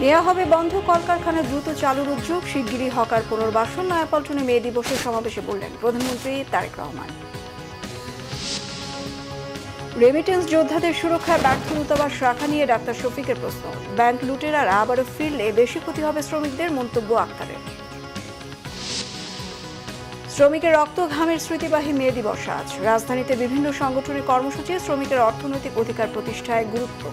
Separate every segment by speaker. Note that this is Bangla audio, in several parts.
Speaker 1: নেওয়া হবে বন্ধ কলকারখানা দ্রুত চালুর উদ্যোগ, শিগগিরই হকার পুনর্বাসন। নয়াপল্টনে মে দিবসের সমাবেশে বললেন প্রধানমন্ত্রী তারেক রহমান। রেমিটেন্স যোদ্ধাদের সুরক্ষায় ব্যর্থ দূতাবাস রাখা নিয়ে ডাক্তার শফিকের প্রশ্ন। ব্যাংক লুটেরারা আবারও ফিরলে বেশি ক্ষতি হবে শ্রমিকদের, মন্তব্য আক্তারের। শ্রমিকের রক্ত ঘামের স্মৃতিবাহী মে দিবস আজ। রাজধানীতে বিভিন্ন সংগঠনের কর্মসূচি, শ্রমিকের অর্থনৈতিক অধিকার প্রতিষ্ঠায় গুরুত্ব।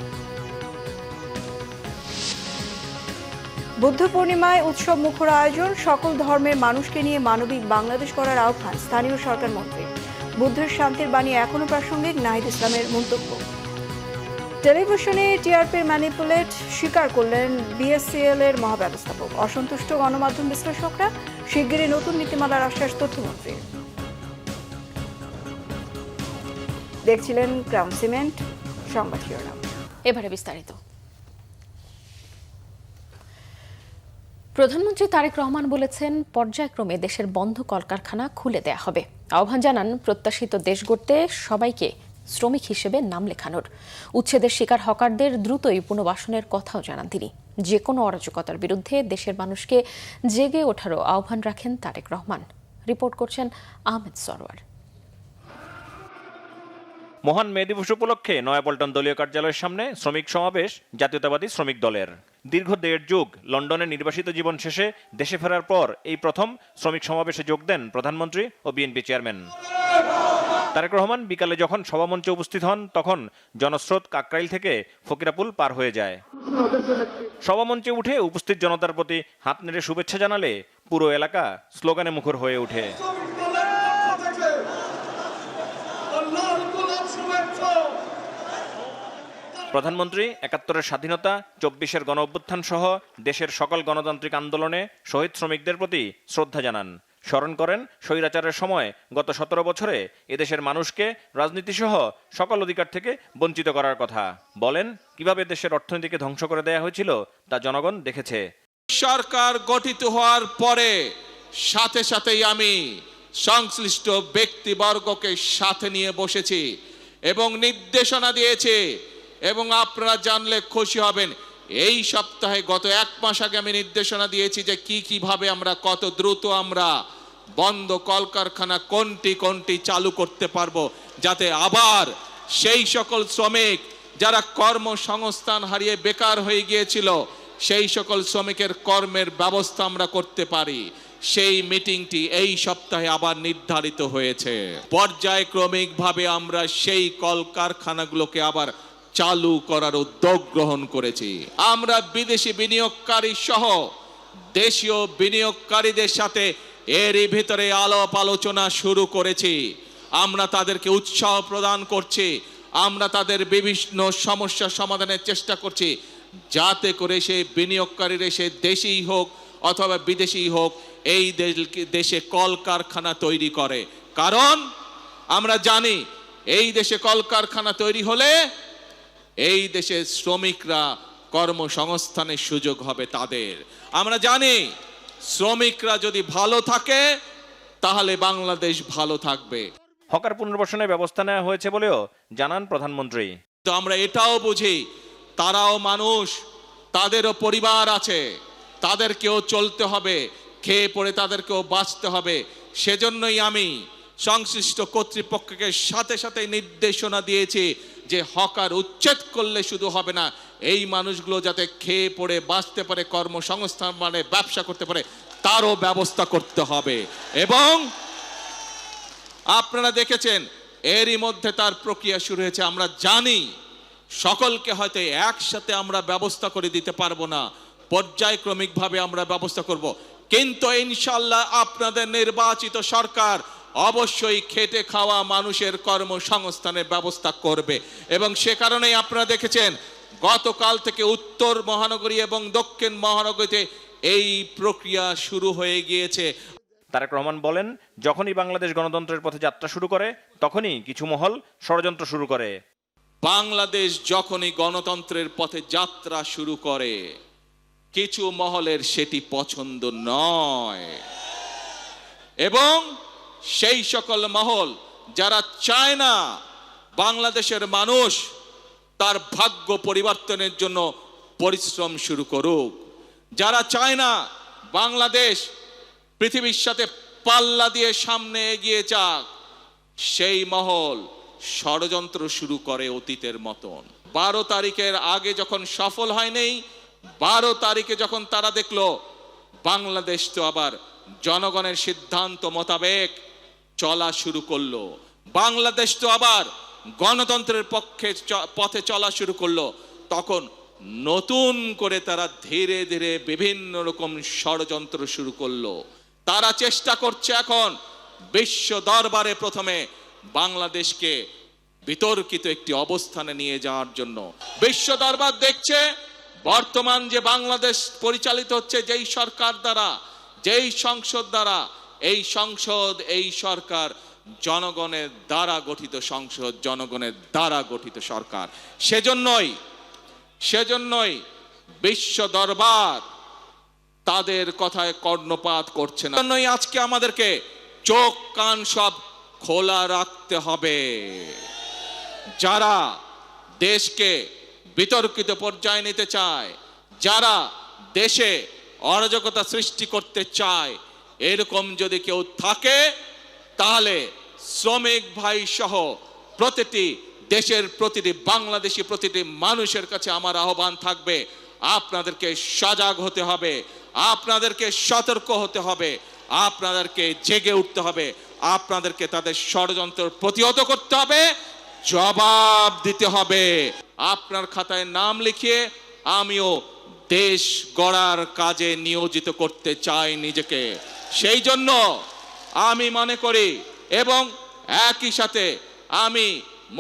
Speaker 1: বুদ্ধ পূর্ণিমায় উৎসব মুখর আয়োজন, সকল ধর্মের মানুষকে নিয়ে মানবিক বাংলাদেশ করার আহ্বান স্থানীয় সরকার মন্ত্রী। বুদ্ধের শান্তির বাণী এখনো প্রাসঙ্গিক, নাহিদ ইসলামের মন্তব্য। টেলিভিশনে টিআরপির ম্যানিপুলেট স্বীকার করলেন বিএসসিএল এর মহাব্যবস্থাপক। অসন্তুষ্ট গণমাধ্যম বিশ্লেষকরা, শিগগিরই নতুন নীতিমালার আশ্বাস তথ্যমন্ত্রী। দেখছিলেন ক্রাউন সিমেন্ট সংবাদ শিরোনাম।
Speaker 2: এবারে বিস্তারিত। প্রধানমন্ত্রী তারেক রহমান বলেছেন, পর্যায়ক্রমে দেশের বন্ধ কলকারখানা খুলে দেয়া হবে। আহ্বান জানান প্রত্যাশিত দেশ গড়তে সবাইকে শ্রমিক হিসেবে নাম লেখানোর। উচ্ছেদের শিকার হকারদের দ্রুতই পুনর্বাসনের কথাও জানান তিনি। যে কোনো অরাজকতার বিরুদ্ধে দেশের মানুষকে জেগে ওঠারও আহ্বান রাখেন তারেক রহমান। রিপোর্ট করছেন আহমেদ সরওয়ার।
Speaker 3: মহান মে দিবস উপলক্ষে নয়াপল্টন দলীয় কার্যালয়ের সামনে শ্রমিক সমাবেশ জাতীয়তাবাদী শ্রমিক দলের। দীর্ঘ 1.5 যুগ লন্ডনে নির্বাসিত জীবন শেষে দেশে ফেরার পর এই প্রথম শ্রমিক সমাবেশে যোগ দেন প্রধানমন্ত্রী ও বিএনপি চেয়ারম্যান তারেক রহমান। বিকালে যখন সভামঞ্চে উপস্থিত হন, তখন জনস্রোত কাকরাইল থেকে ফকিরাপুল পার হয়ে যায়। সভামঞ্চে উঠে উপস্থিত জনতার প্রতি হাত নেড়ে শুভেচ্ছা জানালে পুরো এলাকা স্লোগানে মুখর হয়ে ওঠে। প্রধানমন্ত্রী 71-এর স্বাধীনতা, 24-এর গণ অভ্যুত্থান সহ দেশের সকল গণতান্ত্রিক আন্দোলনে শহীদ শ্রমিকদের প্রতি শ্রদ্ধা জানান। স্মরণ করেন স্বৈরাচারের সময় গত 17 বছরে এদেশের মানুষকে রাজনীতি সহ সকল অধিকার থেকে বঞ্চিত করার কথা। বলেন, কিভাবে দেশের অর্থনীতিকে ধ্বংস করে দেয়া হয়েছিল তা জনগণ দেখেছে।
Speaker 4: সরকার গঠিত হওয়ার পরে সাথে সাথেই আমি সংশ্লিষ্ট ব্যক্তিবর্গকে সাথে নিয়ে বসেছি এবং নির্দেশনা দিয়েছি। এবং আপনারা জানলে খুশি হবেন, এই সপ্তাহে গত 1 মাস আগে আমি নির্দেশনা দিয়েছি যে কিভাবে আমরা কত দ্রুত আমরা বন্ধ কলকারখানা কোনটি চালু করতে পারবো, যাতে আবার সেই সকল শ্রমিক যারা কর্মসংস্থান হারিয়ে বেকার হয়ে গিয়েছিল, সেই সকল শ্রমিকের কর্মের ব্যবস্থা আমরা করতে পারি। সেই মিটিংটি এই সপ্তাহে আবার নির্ধারিত হয়েছে। পর্যায়ক্রমিকভাবে আমরা সেই কলকারখানাগুলোকে আবার চালু করার উদ্যোগ গ্রহণ করেছি। আমরা বিদেশি বিনিয়োগকারী সহ দেশীয় বিনিয়োগকারীদের সাথে এরই ভিতরে আলাপ আলোচনা শুরু করেছি। আমরা তাদেরকে উৎসাহ প্রদান করছি, আমরা তাদের বিভিন্ন সমস্যা সমাধানের চেষ্টা করছি, যাতে করে সেই বিনিয়োগকারীরা সে দেশেই হোক অথবা বিদেশি হোক এই দেশে কলকারখানা তৈরি করে। কারণ আমরা জানি এই দেশে কলকারখানা তৈরি হলে এই দেশের শ্রমিকরা কর্মসংস্থানের সুযোগ হবে তাদের। আমরা জানি শ্রমিকরা যদি ভালো থাকে তাহলে বাংলাদেশ ভালো থাকবে।
Speaker 3: হকার পুনর্বাসনের ব্যবস্থা নেওয়া হয়েছে বলেও জানান প্রধানমন্ত্রী।
Speaker 4: তো আমরা এটাও বুঝি, তারাও মানুষ, তাদেরও পরিবার আছে, তাদেরকেও চলতে হবে, খেয়ে পড়ে তাদেরকেও বাঁচতে হবে। সেজন্যই আমি সংশ্লিষ্ট কর্তৃপক্ষকে সাথে সাথে নির্দেশনা দিয়েছি যে হকার উচ্ছেদ করলে শুধু হবে না, এই মানুষগুলো যাতে খেয়ে পড়ে বাঁচতে পারে, কর্মসংস্থান মানে ব্যবসা করতে পারে, তারও ব্যবস্থা করতে হবে। এবং আপনারা দেখেছেন এরই মধ্যে তার প্রক্রিয়া শুরু হয়েছে। আমরা জানি সকলকে হয়তো একসাথে আমরা ব্যবস্থা করে দিতে পারবো না, পর্যায়ক্রমিকভাবে আমরা ব্যবস্থা করব, কিন্তু ইনশাআল্লাহ আপনাদের নির্বাচিত সরকার অবশ্যই খেটে খাওয়া মানুষের কর্মসংস্থানের ব্যবস্থা করবে। এবং সে কারণেই আপনারা দেখেছেন গতকাল থেকে উত্তর মহানগরী এবং দক্ষিণ মহানগরীতে এই প্রক্রিয়া শুরু হয়ে গিয়েছে।
Speaker 3: তারেক রহমান বলেন, যখনই বাংলাদেশ গণতন্ত্রের পথে যাত্রা শুরু করে তখনই কিছু মহল ষড়যন্ত্র শুরু করে।
Speaker 4: বাংলাদেশ যখনই গণতন্ত্রের পথে যাত্রা শুরু করে কিছু মহলের সেটি পছন্দ নয়, এবং সেই সকল মহল যারা চায় না বাংলাদেশের মানুষ তার ভাগ্য পরিবর্তনের জন্য পরিশ্রম শুরু করুক। যারা চায় না বাংলাদেশ পৃথিবীর সাথে পাল্লা দিয়ে সামনে এগিয়ে যাক, সেই মহল ষড়যন্ত্র শুরু করে অতীতের মতন। 12 তারিখের আগে যখন সফল হয়নি, 12 তারিখে যখন তারা দেখলো বাংলাদেশ তো আবার জনগণের সিদ্ধান্ত মোতাবেক চলা শুরু করলো, বাংলাদেশ তো আবার গণতন্ত্রের পথে চলা শুরু করলো, তখন নতুন করে তারা ধীরে ধীরে বিভিন্ন রকম ষড়যন্ত্র শুরু করলো। তারা চেষ্টা করছে এখন বিশ্ব দরবারে প্রথমে বাংলাদেশকে বিতর্কিত একটি অবস্থানে নিয়ে যাওয়ার জন্য। বিশ্ব দরবার দেখছে বর্তমান যে বাংলাদেশ পরিচালিত হচ্ছে যেই সরকার দ্বারা, যেই সংসদ দ্বারা, এই সংসদ, এই সরকার জনগণের দ্বারা গঠিত সংসদ, জনগণের দ্বারা গঠিত সরকার। সেজন্যই বিশ্ব দরবার তাদের কথায় কর্ণপাত করছে না। জন্যই আজকে আমাদেরকে চোখ কান সব খোলা রাখতে হবে। যারা দেশকে বিতর্কিত পর্যায়ে নিতে চায়, যারা দেশে অরাজকতা সৃষ্টি করতে চায়, এরকম যদি কেউ থাকে, তাহলে শ্রমিক ভাই সহ প্রতিটি দেশের প্রতিটি বাংলাদেশি প্রতিটি মানুষের কাছে আমার আহ্বান থাকবে, আপনাদেরকে সজাগ হতে হবে, আপনাদেরকে সতর্ক হতে হবে, আপনাদেরকে জেগে উঠতে হবে, আপনাদেরকে তাদের ষড়যন্ত্র প্রতিহত করতে হবে, জবাব দিতে হবে। আপনার খাতায় নাম লিখিয়ে আমিও দেশ গড়ার কাজে নিয়োজিত করতে চাই নিজেকে। সেই জন্য আমি মনে করি এবং একই সাথে আমি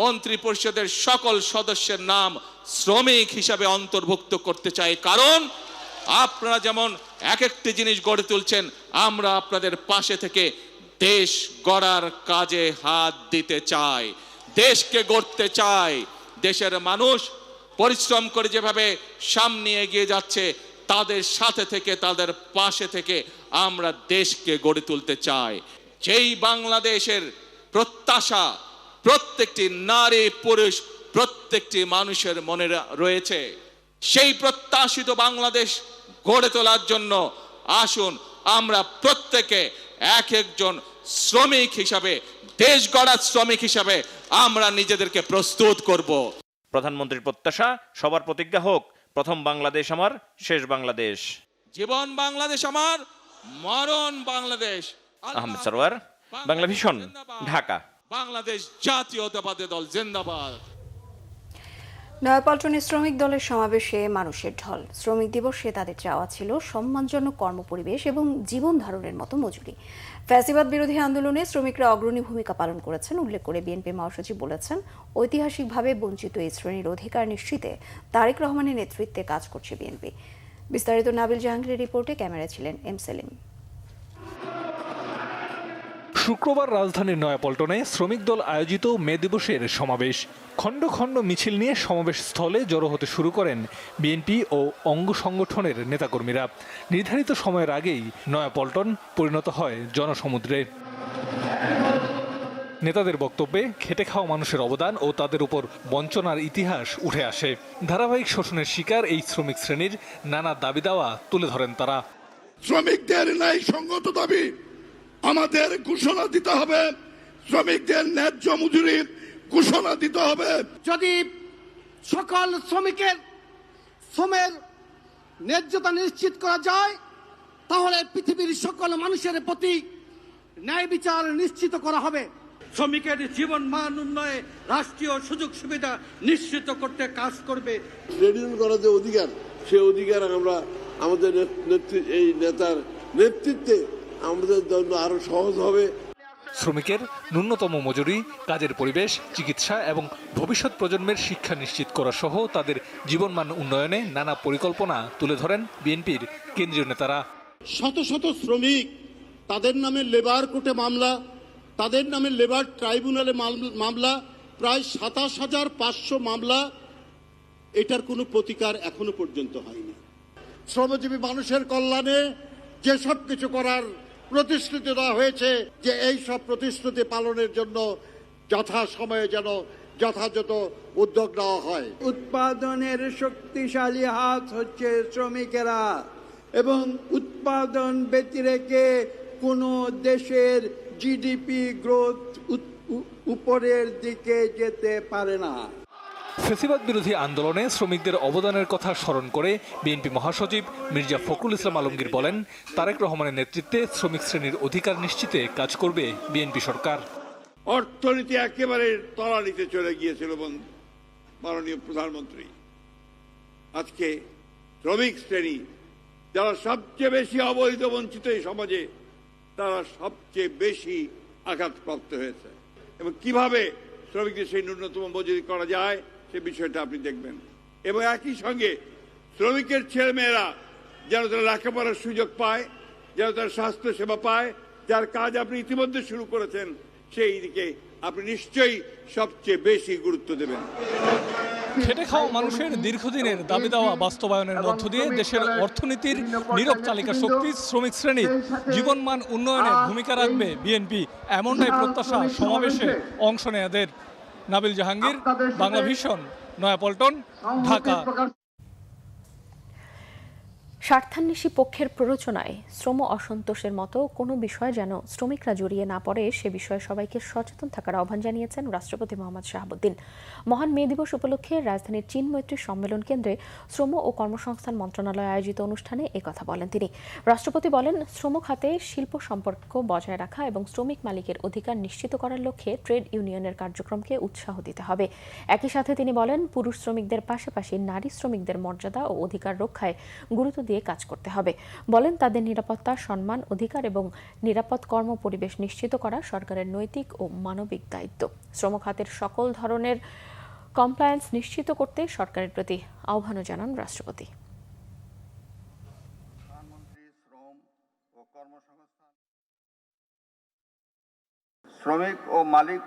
Speaker 4: মন্ত্রী পরিষদের সকল সদস্যের নাম শ্রমিক হিসাবে অন্তর্ভুক্ত করতে চাই। কারণ আপনারা যেমন এক একটি জিনিস গড়ে তুলছেন, আমরা আপনাদের পাশে থেকে দেশ গড়ার কাজে হাত দিতে চাই, দেশকে গড়তে চাই। দেশের মানুষ পরিশ্রম করে যেভাবে সামনে এগিয়ে যাচ্ছে, তাদের সাথে থেকে, তাদের পাশে থেকে আমরা দেশকে গড়ে তুলতে চাই। যেই বাংলাদেশের প্রত্যাশা প্রত্যেকটি নারী পুরুষ প্রত্যেকটি মানুষের মনে রয়েছে, সেই প্রত্যাশিত বাংলাদেশ গড়ে তোলার জন্য আসুন আমরা প্রত্যেকে এক একজন শ্রমিক হিসাবে, দেশ গড়ার শ্রমিক হিসাবে আমরা নিজেদেরকে প্রস্তুত করব।
Speaker 3: প্রধানমন্ত্রীর প্রত্যাশা, সবার প্রতিজ্ঞা হোক প্রথম বাংলাদেশ আমার, শেষ বাংলাদেশ।
Speaker 4: জীবন বাংলাদেশ আমার, মরণ বাংলাদেশ।
Speaker 3: আহমেদ সরওয়ার, বাংলা ভিশন, ঢাকা।
Speaker 4: বাংলাদেশ জাতীয়তাবাদী দল জিন্দাবাদ।
Speaker 1: নয়াপল্টনে শ্রমিক দলের সমাবেশে মানুষের ঢল। শ্রমিক দিবসে তাদের চাওয়া ছিল সম্মানজনক কর্মপরিবেশ এবং জীবন ধারণের মতো মজুরি। ফ্যাসিবাদ বিরোধী আন্দোলনে শ্রমিকরা অগ্রণী ভূমিকা পালন করেছেন উল্লেখ করে বিএনপি মহাসচিব বলেছেন, ঐতিহাসিকভাবে বঞ্চিত এই শ্রেণীর অধিকার নিশ্চিতে তারেক রহমানের নেতৃত্বে কাজ করছে বিএনপি। বিস্তারিত নাবিল জাহাঙ্গীরের রিপোর্টে ক্যামেরায় ছিলেন এম সেলিম।
Speaker 5: শুক্রবার রাজধানীর নয়াপল্টনে শ্রমিক দল আয়োজিত মে দিবসের সমাবেশ। খণ্ড খণ্ড মিছিল নিয়ে সমাবেশ স্থলে জড়ো হতে শুরু করেন বিএনপি ও অঙ্গ সংগঠনের নেতাকর্মীরা। নির্ধারিত সময়ের আগেই নয়াপল্টন পরিণত হয় জনসমুদ্রে। নেতাদের বক্তব্যে খেটে খাওয়া মানুষের অবদান ও তাদের উপর বঞ্চনার ইতিহাস উঠে আসে। ধারাবাহিক শোষণের শিকার এই শ্রমিক শ্রেণীর নানা দাবি দাওয়া তুলে ধরেন তারা।
Speaker 6: শ্রমিকদের ন্যায় সঙ্গত দাবি আমাদের ঘোষণা দিতে হবে, শ্রমিকদের ন্যায্য মজুরি ঘোষণা দিতে হবে।
Speaker 7: যদি সকল শ্রমিকের শ্রমের ন্যায্যতা নিশ্চিত করা যায়, তাহলে পৃথিবীর সকল মানুষের প্রতি ন্যায় বিচার নিশ্চিত করা হবে। শ্রমিকের জীবন মান উন্নয়নে রাষ্ট্রীয় সুযোগ সুবিধা নিশ্চিত করতে কাজ করবে।
Speaker 6: ট্রেড ইউনিয়ন করার যে অধিকার, সেই অধিকার আমরা আমাদের এই নেতার নেতৃত্বে আমাদের জন্য আরো সহজ হবে।
Speaker 5: শ্রমিকের ন্যূনতম মজুরি, কাজের পরিবেশ, চিকিৎসা এবং ভবিষ্যৎ প্রজন্মের শিক্ষা নিশ্চিত করা সহ তাদের জীবনমান উন্নয়নে নানা পরিকল্পনা তুলে ধরেন বিএনপির কেন্দ্রীয় নেতারা।
Speaker 6: শত শত শ্রমিক, তাদের নামে লেবার কোর্টে মামলা, তাদের নামে লেবার ট্রাইব্যুনালে মামলা, প্রায় ২৭,৫০০ মামলা। এটার কোনো প্রতিকার এখনো পর্যন্ত হয়নি। শ্রমজীবী মানুষের কল্যাণে যেসব কিছু করার প্রতিশ্রুতি দেওয়া হয়েছে, যে এই সব প্রতিশ্রুতি পালনের জন্য যথাসময়ে যেন যথাযথ উদ্যোগ নেওয়া হয়।
Speaker 8: উৎপাদনের শক্তিশালী হাত হচ্ছে শ্রমিকেরা, এবং উৎপাদন ব্যতিরেকে কোনো দেশের জিডিপি গ্রোথ উপরের দিকে যেতে পারে না।
Speaker 5: ফ্যাসিবাদ বিরোধী আন্দোলনে শ্রমিকদের অবদানের কথা স্মরণ করে বিএনপি মহাসচিব মির্জা ফখরুল ইসলাম আলমগীর বলেন, তারেক রহমানের নেতৃত্বে শ্রমিক শ্রেণীর অধিকার নিশ্চিতে কাজ করবে বিএনপি সরকার।
Speaker 9: অর্থনীতি একেবারে তলানিতে চলে গিয়েছিল মাননীয় প্রধানমন্ত্রী। আজকে শ্রমিক শ্রেণী যারা সবচেয়ে বেশি অবহেলিত বঞ্চিত এই সমাজে, তারা সবচেয়ে বেশি আঘাতপ্রাপ্ত হয়েছে, এবং কিভাবে শ্রমিকদের সেই ন্যূনতম মজুরি করা যায় সে বিষয়টা আপনি দেখবেন। এবং একই সঙ্গে শ্রমিকের ছেলেমেয়েরা যেন তারা লেখাপড়ার সুযোগ পায়, যেন তারা স্বাস্থ্য সেবা পায়, যার কাজ আপনি ইতিমধ্যে শুরু করেছেন, সেই দিকে আপনি নিশ্চয়ই সবচেয়ে বেশি গুরুত্ব দেবেন।
Speaker 5: খেটে খাওয়া মানুষের দীর্ঘদিনের দাবি দেওয়া বাস্তবায়নের মধ্য দিয়ে দেশের অর্থনীতির নীরব চালিকা শক্তি শ্রমিক শ্রেণীর জীবনমান উন্নয়নে ভূমিকা রাখবে বিএনপি, এমনটাই প্রত্যাশা সমাবেশে অংশ নেয়াদের। নাবিল জাহাঙ্গীর, বাংলা ভিশন, নয়াপল্টন, ঢাকা।
Speaker 2: স্বার্থান্বেষী পক্ষের প্ররোচনায় শ্রম অসন্তোষের মতো কোনো বিষয় যেন শ্রমিকরা জড়িয়ে না পড়ে সে বিষয়ে সবাইকে সচেতন থাকার আহ্বান জানিয়েছেন রাষ্ট্রপতি মোহাম্মদ শাহাবুদ্দিন। মহান মে দিবস উপলক্ষে রাজধানীর চীন মৈত্রী সম্মেলন কেন্দ্রে শ্রম ও কর্মসংস্থান মন্ত্রণালয় আয়োজিত অনুষ্ঠানে একথা বলেন তিনি। রাষ্ট্রপতি বলেন, শ্রম খাতে শিল্প সম্পর্ক বজায় রাখা এবং শ্রমিক মালিকের অধিকার নিশ্চিত করার লক্ষ্যে ট্রেড ইউনিয়নের কার্যক্রমকে উৎসাহ দিতে হবে। একই সাথে তিনি বলেন, পুরুষ শ্রমিকদের পাশাপাশি নারী শ্রমিকদের মর্যাদা ও অধিকার রক্ষায় গুরুত্ব দিয়ে কাজ করতে হবে। বলেন, তাদের নিরাপত্তা, সম্মান, অধিকার এবং নিরাপদ কর্ম পরিবেশ নিশ্চিত করা সরকারের নৈতিক ও মানবিক দায়িত্ব। শ্রম খাতের সকল ধরনের কমপ্লায়েন্স নিশ্চিত করতে সরকারের প্রতি আহ্বানও জানান রাষ্ট্রপতি।
Speaker 10: শ্রমিক ও মালিক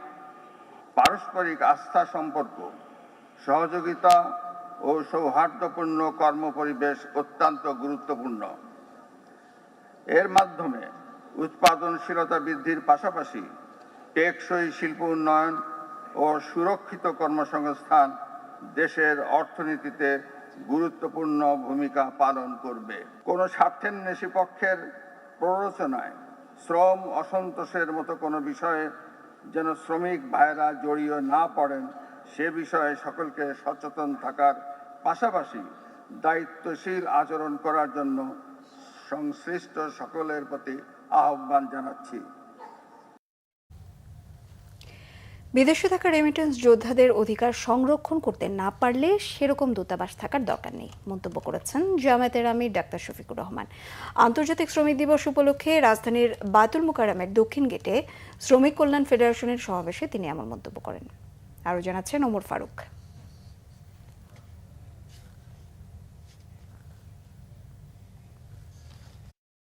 Speaker 10: পারস্পরিক আস্থা সম্পর্ক, সহযোগিতা ও সৌহার্দ্যপূর্ণ কর্মপরিবেশ অত্যন্ত গুরুত্বপূর্ণ। এর মাধ্যমে উৎপাদনশীলতা বৃদ্ধির পাশাপাশি টেকসই শিল্প উন্নয়ন ও সুরক্ষিত কর্মসংস্থান দেশের অর্থনীতিতে গুরুত্বপূর্ণ ভূমিকা পালন করবে। কোনো স্বার্থান্বেষী পক্ষের প্ররোচনায় শ্রম অসন্তোষের মতো কোনো বিষয়ে যেন শ্রমিক ভাইয়েরা জড়িয়ে না পড়েন সে বিষয়ে সকলকে সচেতন থাকার পাশাপাশি দায়িত্বশীল আচরণ করার জন্য সংশ্লিষ্ট সকলের প্রতি আহ্বান জানাচ্ছি।
Speaker 1: বিদেশে থাকা রেমিটেন্স যোদ্ধাদের অধিকার সংরক্ষণ করতে না পারলে সেরকম দূতাবাস থাকার দরকার নেই মন্তব্য করেছেন জামায়াতের আমির ডাক্তার শফিকুর রহমান। আন্তর্জাতিক শ্রমিক দিবস উপলক্ষে রাজধানীর বায়তুল মোকাররমের দক্ষিণ গেটে শ্রমিক কল্যাণ ফেডারেশনের সমাবেশে তিনি এমন মন্তব্য করেন। আরও জানাচ্ছেন ওমর ফারুক।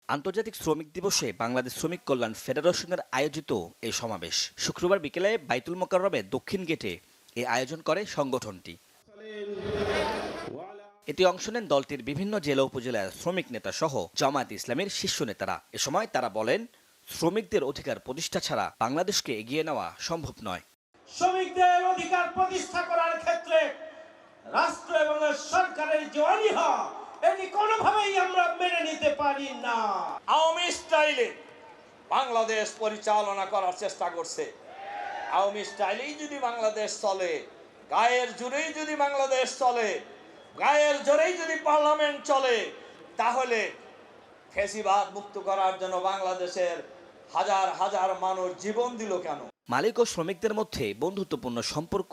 Speaker 11: আন্তর্জাতিক শ্রমিক দিবসে বাংলাদেশ শ্রমিক কল্যাণ ফেডারেশনের আয়োজিত এই সমাবেশ শুক্রবার বিকেলে বায়তুল মোকাররমের দক্ষিণ গেটে এই আয়োজন করে সংগঠনটি। এতে অংশ নেন দলটির বিভিন্ন জেলা উপজেলার শ্রমিক নেতা সহ জামায়াতে ইসলামীর শীর্ষ নেতারা। এ সময় তারা বলেন, শ্রমিকদের অধিকার প্রতিষ্ঠা ছাড়া বাংলাদেশকে এগিয়ে নেওয়া সম্ভব নয়।
Speaker 12: শ্রমিকদের অধিকার প্রতিষ্ঠা করার ক্ষেত্রে রাষ্ট্র এবং সরকারের যে অনীহা, এটি কোনোভাবেই আমরা মেনে নিতে পারি না। আওয়ামী স্টাইলে বাংলাদেশ পরিচালনা করার চেষ্টা করছে। আওয়ামী স্টাইলেই যদি বাংলাদেশ চলে, গায়ের জোরেই যদি বাংলাদেশ চলে, গায়ের জোরেই যদি পার্লামেন্ট চলে, তাহলে ফ্যাসিবাদ মুক্ত করার জন্য বাংলাদেশের হাজার হাজার মানুষ জীবন দিল কেন?
Speaker 11: মালিক ও শ্রমিকদের মধ্যে বন্ধুত্বপূর্ণ সম্পর্ক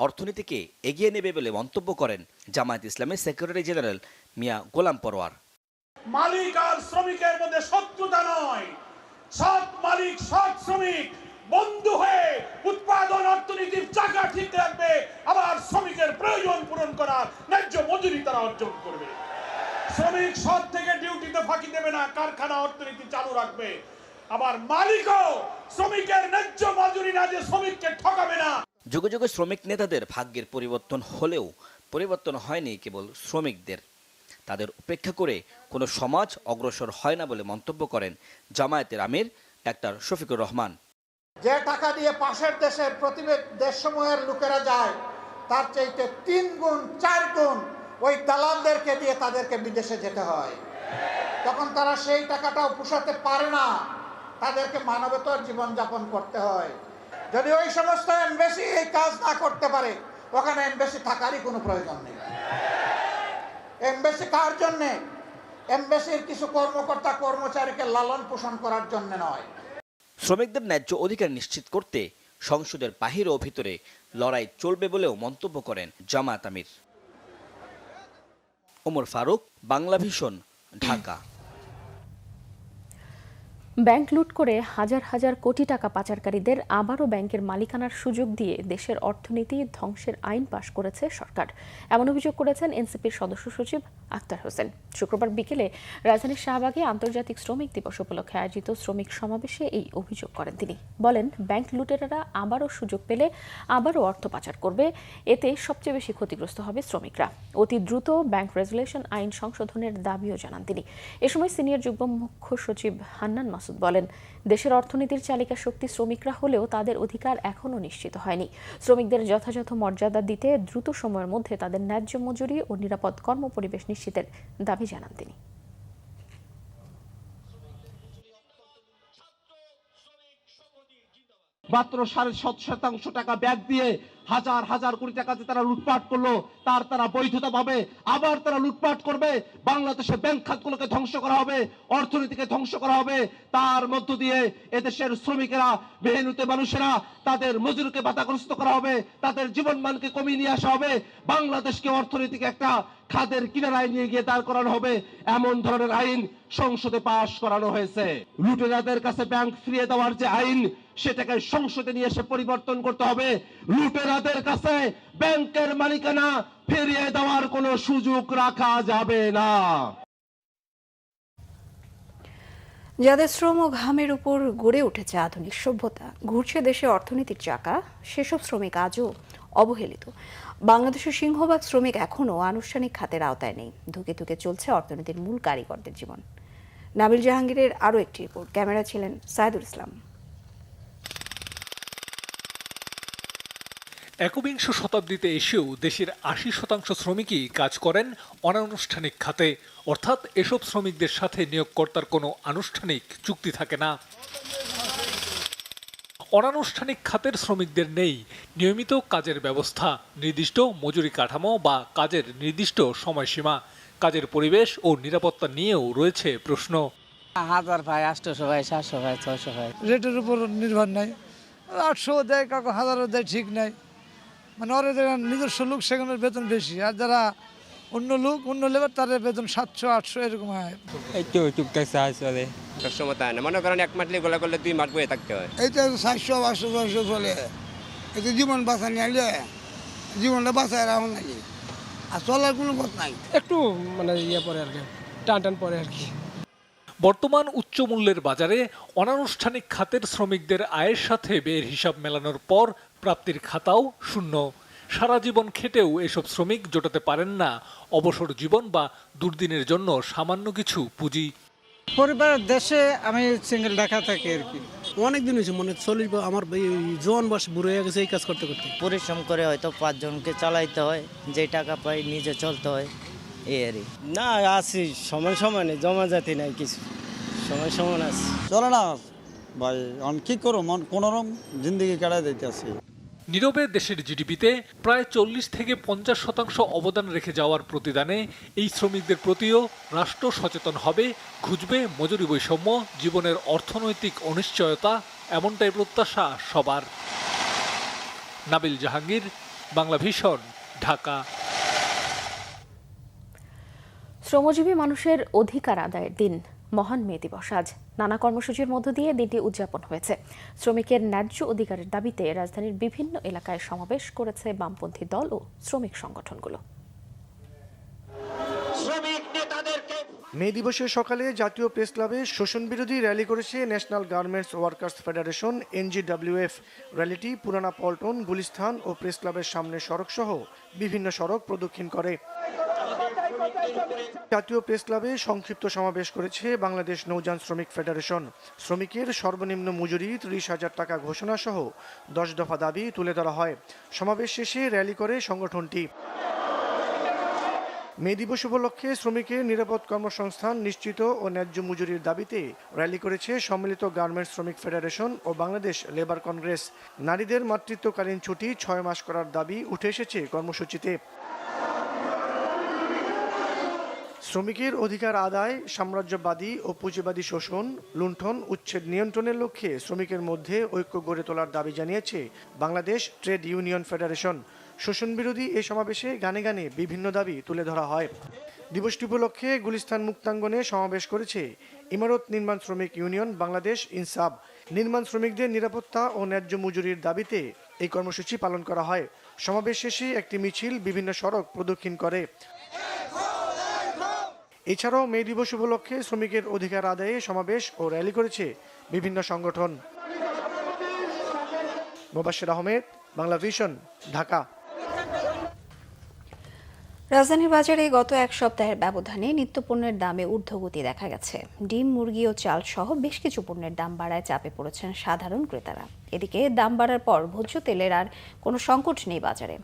Speaker 11: অর্থনীতিকে এগিয়ে নেবে বলে মন্তব্য করেন জামায়াত ইসলামের সেক্রেটারি জেনারেল মিয়া গোলাম পরোয়ার।
Speaker 12: মালিক আর শ্রমিকের মধ্যে শত্রুতা নয়, সৎ মালিক সৎ শ্রমিক বন্ধু হয়ে উৎপাদন অর্থনীতির চাকা ঠিক রাখবে, আবার শ্রমিকের প্রয়োজন পূরণ করার ন্যায্য মজুরি তারা অর্জন করবে। শ্রমিক সৎ থেকে ডিউটিতে ফাঁকি দেবে না, কারখানা অর্থনীতি চালু রাখবে। আবার মালিকও শ্রমিকের ন্যায্য মজুরি না দিয়ে শ্রমিককে ঠকাবে না।
Speaker 11: যুগে যুগে শ্রমিক নেতাদের ভাগ্যের পরিবর্তন হলেও পরিবর্তন হয়নি কেবল শ্রমিকদের। তাদের উপেক্ষা করে কোনো সমাজ অগ্রসর হয় না বলে মন্তব্য করেন জামায়াতের আমির ডাক্তার শফিকুর রহমান।
Speaker 13: যে টাকা দিয়ে পাশের দেশের প্রতিবেশী দেশসমূহের লোকেরা যায় তার চাইতে 3 গুণ 4 গুণ ওই দালালদেরকে দিয়ে তাদেরকে বিদেশে যেতে হয়। তখন তারা সেই টাকাটাও পোষাতে পারে না, তাদেরকে মানবেতর জীবনযাপন করতে হয়। যদি ওই সমস্ত এমবেসি এই কাজ না করতে পারে, ওখানে এমবেসি থাকারই কোনো প্রয়োজন নেই। এমবেসি কার জন্যে? এমবেসির কিছু কর্মকর্তা কর্মচারীকে লালন পোষণ করার জন্য নয়।
Speaker 11: শ্রমিকদের ন্যায্য অধিকার নিশ্চিত করতে সংসদের বাহির ও ভিতরে লড়াই চলবে বলেও মন্তব্য করেন জামায়াত আমির। ওমর ফারুক, বাংলা ভিশন, ঢাকা।
Speaker 2: ব্যাংক লুট করে হাজার হাজার কোটি টাকা পাচারকারীদের আবারও ব্যাংকের মালিকানার সুযোগ দিয়ে দেশের অর্থনীতি ধ্বংসের আইন পাশ করেছে সরকার। এমন অভিযোগ করেছেন এনসিপির সদস্য সচিব আক্তার হোসেন। শুক্রবার বিকেলে রাজধানীর শাহবাগে আন্তর্জাতিক শ্রমিক দিবস উপলক্ষে আয়োজিত শ্রমিক সমাবেশে এই অভিযোগ করেন তিনি। বলেন, ব্যাংক লুটেরারা আবারও সুযোগ পেলে আবারও অর্থ পাচার করবে, এতে সবচেয়ে বেশি ক্ষতিগ্রস্ত হবে শ্রমিকরা। অতি দ্রুত ব্যাংক রেজুলেশন আইন সংশোধনের দাবিও জানান তিনি। এ সময় সিনিয়র যুগ্ম মুখ্য সচিব হান্নান মাসুদ বলেন, দেশের অর্থনীতির চালিকা শক্তি শ্রমিকরা হলেও তাদের অধিকার এখনও নিশ্চিত হয়নি। শ্রমিকদের যথাযথ মর্যাদা দিতে দ্রুত সময়ের মধ্যে তাদের ন্যায্য মজুরি ও নিরাপদ কর্মপরিবেশ নিশ্চিতের দাবি জানান তিনি।
Speaker 12: মাত্র 7.5% টাকা ব্যাগ দিয়ে হাজার হাজার কোটি টাকা যে তারা লুটপাট করলো, তারা বৈধতা পাবে। আবার তারা লুটপাট করবে, বাংলাদেশের ব্যাংক খাতগুলোকে ধ্বংস করা হবে, অর্থনীতিকে ধ্বংস করা হবে। তার মধ্য দিয়ে এদেশের শ্রমিকেরা, মেহনতি মানুষেরা, তাদের মজুরিকে বাধাগ্রস্ত করা হবে, তাদের জীবনমানকে কমিয়ে নিয়ে আসা হবে। বাংলাদেশকে অর্থনীতিকে একটা খাদের কিনারায় নিয়ে গিয়ে দাঁড় করানো হবে, এমন ধরনের আইন সংসদে পাশ করানো হয়েছে। লুটেরাদের কাছে ব্যাংক ফিরিয়ে দেওয়ার যে আইন, সেটাকে সংসদে নিয়ে এসে পরিবর্তন করতে হবে। লুটেরাদের কাছে ব্যাংকের মালিকানা ফিরিয়ে দেওয়ার কোনো সুযোগ রাখা যাবে না।
Speaker 1: যাদের শ্রম ও ঘামের উপর গড়ে উঠেছে আধুনিক সভ্যতা, ঘুরছে দেশে অর্থনীতির চাকা, সেসব শ্রমিক আজও অবহেলিত। বাংলাদেশের সিংহভাগ শ্রমিক এখনও আনুষ্ঠানিক খাতের আওতায় নেই। ধুকে ধুকে চলছে অর্থনীতির মূল কারিগরদের জীবন। নাবিল জাহাঙ্গীরের আরও একটি রিপোর্ট। ক্যামেরা ছিলেন সাইদুল ইসলাম।
Speaker 5: একবিংশ শতাব্দীতে এসেও দেশের ৮০% শ্রমিকই কাজ করেন অনানুষ্ঠানিক খাতে, অর্থাৎ এসব শ্রমিকদের সাথে নিয়োগকর্তার কোনো আনুষ্ঠানিক চুক্তি থাকে না। অনানুষ্ঠানিক খাতের শ্রমিকদের নেই নিয়মিত কাজের ব্যবস্থা, নির্দিষ্ট মজুরি কাঠামো বা কাজের নির্দিষ্ট সময়সীমা। কাজের পরিবেশ ও নিরাপত্তা নিয়েও রয়েছে প্রশ্ন।
Speaker 14: 1000 ভাই, 800 ভাই, 700 ভাই, 600 ভাই, রেটের উপর নির্ভর নাই। 800 দেয়, কাউকে 1000 দেয়, ঠিক নাই। মানে ওরা যারা নিজস্ব লোক, সেখানে বেতন বেশি, আর যারা অন্য লোক, অন্য লেবার, তাদের বেতন 700 800 এরকম হয়।
Speaker 15: এই তো টুকটাক সাহায্য চলে, সবসময় তাই না। মনে করেন 1 মাস গোলা করলে 2 মাস বয়ে থাকতে হয়।
Speaker 16: এইটা 700 800 600 চলে। এতে জীবন বাঁচানি আনলে জীবনটা বাঁচায় রাখুন নাকি, আর চলার কোনো পথ নাই।
Speaker 14: একটু মানে পরে আর কি, টান পরে আর কি।
Speaker 5: বর্তমান উচ্চ মূল্যের বাজারে অনানুষ্ঠানিক খাতের শ্রমিকদের আয়ের সাথে ব্যয়ের হিসাব মেলানোর পর প্রাপ্তির খাতাও শূন্য। সারা জীবন খেটেও এসব শ্রমিক জোটাতে পারেন না অবসর জীবন বা দুর্দিনের জন্য সামান্য কিছু পুঁজি।
Speaker 14: পরিবার দেশে আমি সিঙ্গেল ঢাকা থাকি আর কি।
Speaker 17: অনেকদিন হয়েছে, মনে 40 আমার জোয়ান বয়স বুড়ো হয়ে গেছে এই কাজ করতে করতে।
Speaker 18: পরিশ্রম করে হয়তো 5 জনকে চালাইতে হয়, যে টাকা পাই নিজে চলতে হয়, এই আর
Speaker 17: না। আছি সময় নেই, জমা জাতি নাই কিছু, সময় আছে
Speaker 19: চলে না ভাই। কি করো, কোনোরকম জিন্দিগি কাটাই দিতে আছে।
Speaker 5: নীরবে দেশের জিডিপিতে প্রায় 40 থেকে 50% অবদান রেখে যাওয়ার প্রতিদানে এই শ্রমিকদের প্রতিও রাষ্ট্র সচেতন হবে, খুঁজবে মজুরি বৈষম্য, জীবনের অর্থনৈতিক অনিশ্চয়তা, এমনটাই প্রত্যাশা সবার। নাবিল জাহাঙ্গীর, বাংলা ভিশন, ঢাকা।
Speaker 2: শ্রমজীবী মানুষের অধিকার আদায়ের দিন, মহান মে দিবস আজ। নানা কর্মসূচির মধ্য দিয়ে দিনটি উদযাপন হয়েছে। শ্রমিকের ন্যায্য অধিকারের দাবিতে রাজধানীর বিভিন্ন এলাকায় সমাবেশ করেছে বামপন্থী দল ও শ্রমিক সংগঠনগুলো।
Speaker 20: মে দিবসের সকালে জাতীয় প্রেস ক্লাবে শোষণ বিরোধী র্যালি করেছে national garments workers federation NGWF। র্যালিটি পুরানা পল্টন, গুলিস্তান ও প্রেস ক্লাবের সামনে সড়ক সহ বিভিন্ন সড়ক প্রদক্ষিণ করে। জাতীয় প্রেস ক্লাবে সংক্ষিপ্ত সমাবেশ করেছে বাংলাদেশ নৌযান শ্রমিক ফেডারেশন। শ্রমিকের সর্বনিম্ন মজুরি 30,000 টাকা ঘোষণা সহ 10 দফা দাবি তুলে ধরা হয়। সমাবেশ শেষে র্যালি করে সংগঠনটি। মে দিবস উপলক্ষে শ্রমিকের নিরাপদ কর্মসংস্থান নিশ্চিত ও ন্যায্য মজুরির দাবিতে র্যালি করেছে সম্মিলিত গার্মেন্টস শ্রমিক ফেডারেশন ও বাংলাদেশ লেবার কংগ্রেস। নারীদের মাতৃত্বকালীন ছুটি 6 মাস করার দাবি উঠে এসেছে কর্মসূচিতে। শ্রমিকের অধিকার আদায়, সাম্রাজ্যবাদী ও পুঁজিবাদী শোষণ, লুণ্ঠন, উচ্ছেদ নিয়ন্ত্রণের লক্ষ্যে শ্রমিকের মধ্যে ঐক্য গড়ে তোলার দাবি জানিয়েছে বাংলাদেশ ট্রেড ইউনিয়ন ফেডারেশন। শোষণ বিরোধী এই সমাবেশে গানে গানে বিভিন্ন দাবি তুলে ধরা হয়। দিবসটি উপলক্ষে গুলিস্তান মুক্তাঙ্গনে সমাবেশ করেছে ইমারত নির্মাণ শ্রমিক ইউনিয়ন বাংলাদেশ ইনসাব। নির্মাণ শ্রমিকদের নিরাপত্তা ও ন্যায্য মজুরির দাবিতে এই কর্মসূচি পালন করা হয়। সমাবেশ শেষে একটি মিছিল বিভিন্ন সড়ক প্রদক্ষিণ করে। এছাড়াও মে দিবস উপলক্ষে শ্রমিকের অধিকার আদায়ে সমাবেশ ও র্যালি করেছে বিভিন্ন সংগঠন। মোবাশ্বের আহমেদ, বাংলা ভিশন, ঢাকা।
Speaker 1: রাজধানীর বাজারে গত এক সপ্তাহের ব্যবধানে নিত্যপণ্যের দামে ঊর্ধ্বগতি দেখা গেছে। ডিম, মুরগি ও চাল সহ বেশ কিছু পণ্যের দাম বাড়ায় চাপে পড়েছেন সাধারণ ক্রেতারা। এদিকে দাম বাড়ার পর ভোজ্য তেলের আর কোনো সংকট নেই বাজারে।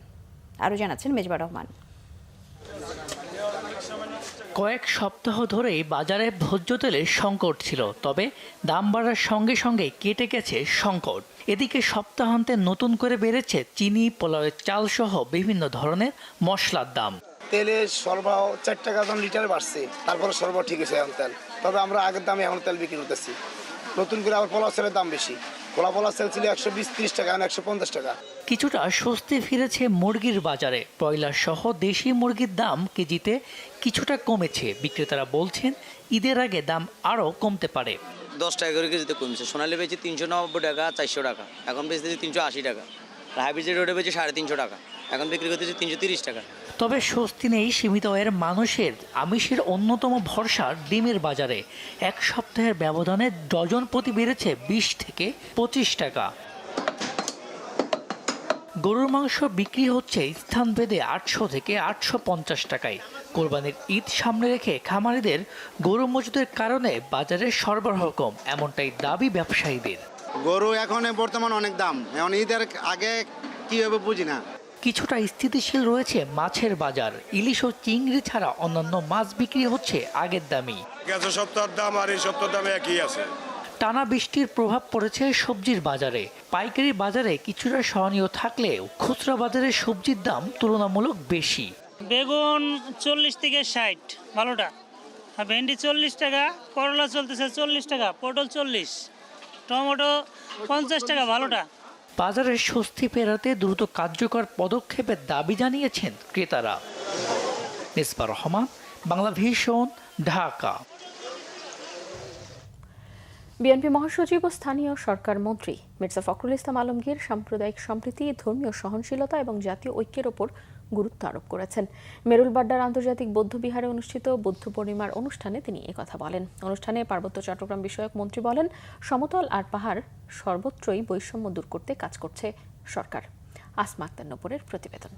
Speaker 1: আরও জানাচ্ছেন মেজবা রহমান।
Speaker 21: কয়েক সপ্তাহ ধরেই বাজারে ভোজ্য তেলের সংকট ছিল, তবে দাম বাড়ার সঙ্গে সঙ্গে কেটে গেছে সংকট। এদিকে সপ্তাহান্তে নতুন করে বেড়েছে চিনি, পোলাওয়ের চাল সহ বিভিন্ন ধরনের মশলার দাম।
Speaker 22: তেলের সরবরাহ 4 টাকা দাম লিটারে বাড়ছে, তারপরে সরবরাহ ঠিক আছে এখন তেল, তবে আমরা আগের দামে এখন তেল বিক্রি করতেছি। নতুন করে আবার পোলাও চালের দাম বেশি, পোলাও চাল ছিল 120-30 টাকা, এখন 150 টাকা।
Speaker 21: কিছুটা স্বস্তি ফিরেছে মুরগির বাজারে। ব্রয়লার সহ দেশি মুরগির দাম কেজিতে কিছুটা কমেছে। বিক্রেতারা বলছেন ঈদের আগে দাম আরও কমতে পারে।
Speaker 23: 10 টাকা করে কেজিতে কমছে। সোনালী বেচে 390 টাকা, 400 টাকা, এখন বেচতেছি 380 টাকা। হাইব্রিড রোডে বেচে 350 টাকা, এখন বিক্রি করতেছি 330 টাকা।
Speaker 21: তবে স্বস্তি নেই সীমিত আয়ের মানুষের। আমিষের অন্যতম ভরসা ডিমের বাজারে এক সপ্তাহের ব্যবধানে ডজন প্রতি বেড়েছে 20 থেকে 25 টাকা। গরুর মাংস বিক্রি হচ্ছে স্থানভেদে 800 থেকে 850 টাকায়। কোরবানির ঈদ সামনে রেখে খামারিদের গরু মজুদের কারণে বাজারে সরবরাহ কম, এমনটাই দাবি ব্যবসায়ীদের।
Speaker 22: গরু এখন বর্তমান অনেক দাম, এখন ঈদের আগে কি হবে বুঝি না।
Speaker 21: কিছুটা স্থিতিশীল রয়েছে মাছের বাজার। ইলিশ ও চিংড়ি ছাড়া অন্যান্য মাছ বিক্রি হচ্ছে আগের দামই।
Speaker 24: গত সপ্তাহের দাম আর এই সপ্তাহের দাম একই আছে।
Speaker 21: টানা বৃষ্টির প্রভাব পড়েছে সবজির বাজারে। পাইকারি বাজারে কিছুটা সহনীয় থাকলেও খুচরা বাজারে সবজির দাম তুলনামূলক বেশি।
Speaker 25: বেগুন 40 থেকে 60 ভালোটা, আর ভেন্ডি 40 টাকা, করলা চলতেছে 40 টাকা, পটল 40, টমেটো 50 টাকা ভালোটা।
Speaker 21: বাজারের স্বস্তি ফেরাতে দ্রুত কার্যকর পদক্ষেপের দাবি জানিয়েছেন ক্রেতারা। মেজবা রহমান, বাংলা ভিশন, ঢাকা।
Speaker 2: বিএনপি মহাসচিব ও স্থানীয় সরকার মন্ত্রী মির্জা ফখরুল ইসলাম আলমগীর সাম্প্রদায়িক সম্প্রীতি, ধর্মীয় সহনশীলতা এবং জাতীয় ঐক্যের ওপর গুরুত্ব আরোপ করেছেন। মেরুলবাড্ডার আন্তর্জাতিক বৌদ্ধ বিহারে অনুষ্ঠিত বুদ্ধ পূর্ণিমার অনুষ্ঠানে তিনি একথা বলেন। অনুষ্ঠানে পার্বত্য চট্টগ্রাম বিষয়ক মন্ত্রী বলেন, সমতল আর পাহাড় সর্বত্রই বৈষম্য দূর করতে কাজ করছে সরকার। আসমা আক্তার নূপুরের প্রতিবেদন।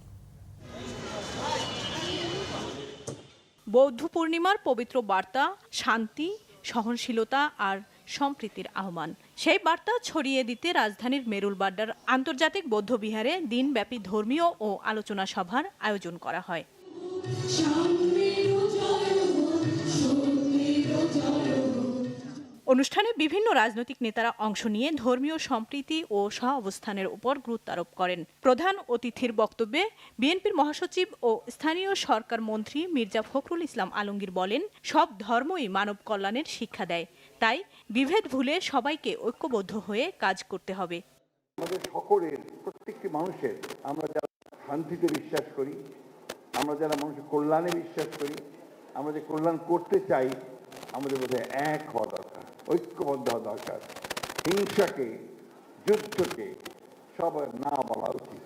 Speaker 26: বৌদ্ধ পূর্ণিমার পবিত্র বার্তা শান্তি, সহনশীলতা আর সম্প্রীতির আহ্বান। সেই বার্তা ছড়িয়ে দিতে রাজধানীর মেরুলবাড্ডার আন্তর্জাতিক বৌদ্ধ বিহারে দিনব্যাপী ধর্মীয় ও আলোচনা সভার আয়োজন করা হয়। অনুষ্ঠানে বিভিন্ন রাজনৈতিক নেতারা অংশ নিয়ে ধর্মীয় সম্প্রীতি ও সহাবস্থানের উপর গুরুত্ব আরোপ করেন। প্রধান অতিথির বক্তব্যে বিএনপির মহাসচিব ও স্থানীয় সরকার মন্ত্রী মির্জা ফখরুল ইসলাম আলমগীর বলেন, সব ধর্মই মানব কল্যাণের শিক্ষা দেয়, তাই বিভেদ ভুলে সবাইকে ঐক্যবদ্ধ হয়ে কাজ করতে হবে।
Speaker 27: আমাদের সকলের, প্রত্যেকটি মানুষের, আমরা যারা শান্তিতে বিশ্বাস করি, আমরা যারা মানুষের কল্যাণে বিশ্বাস করি, আমরা যে কল্যাণ করতে চাই, আমাদের বোধহয় এক হওয়া দরকার, ঐক্যবদ্ধ হওয়া দরকার। হিংসাকে, যুদ্ধকে সবার না বলা উচিত,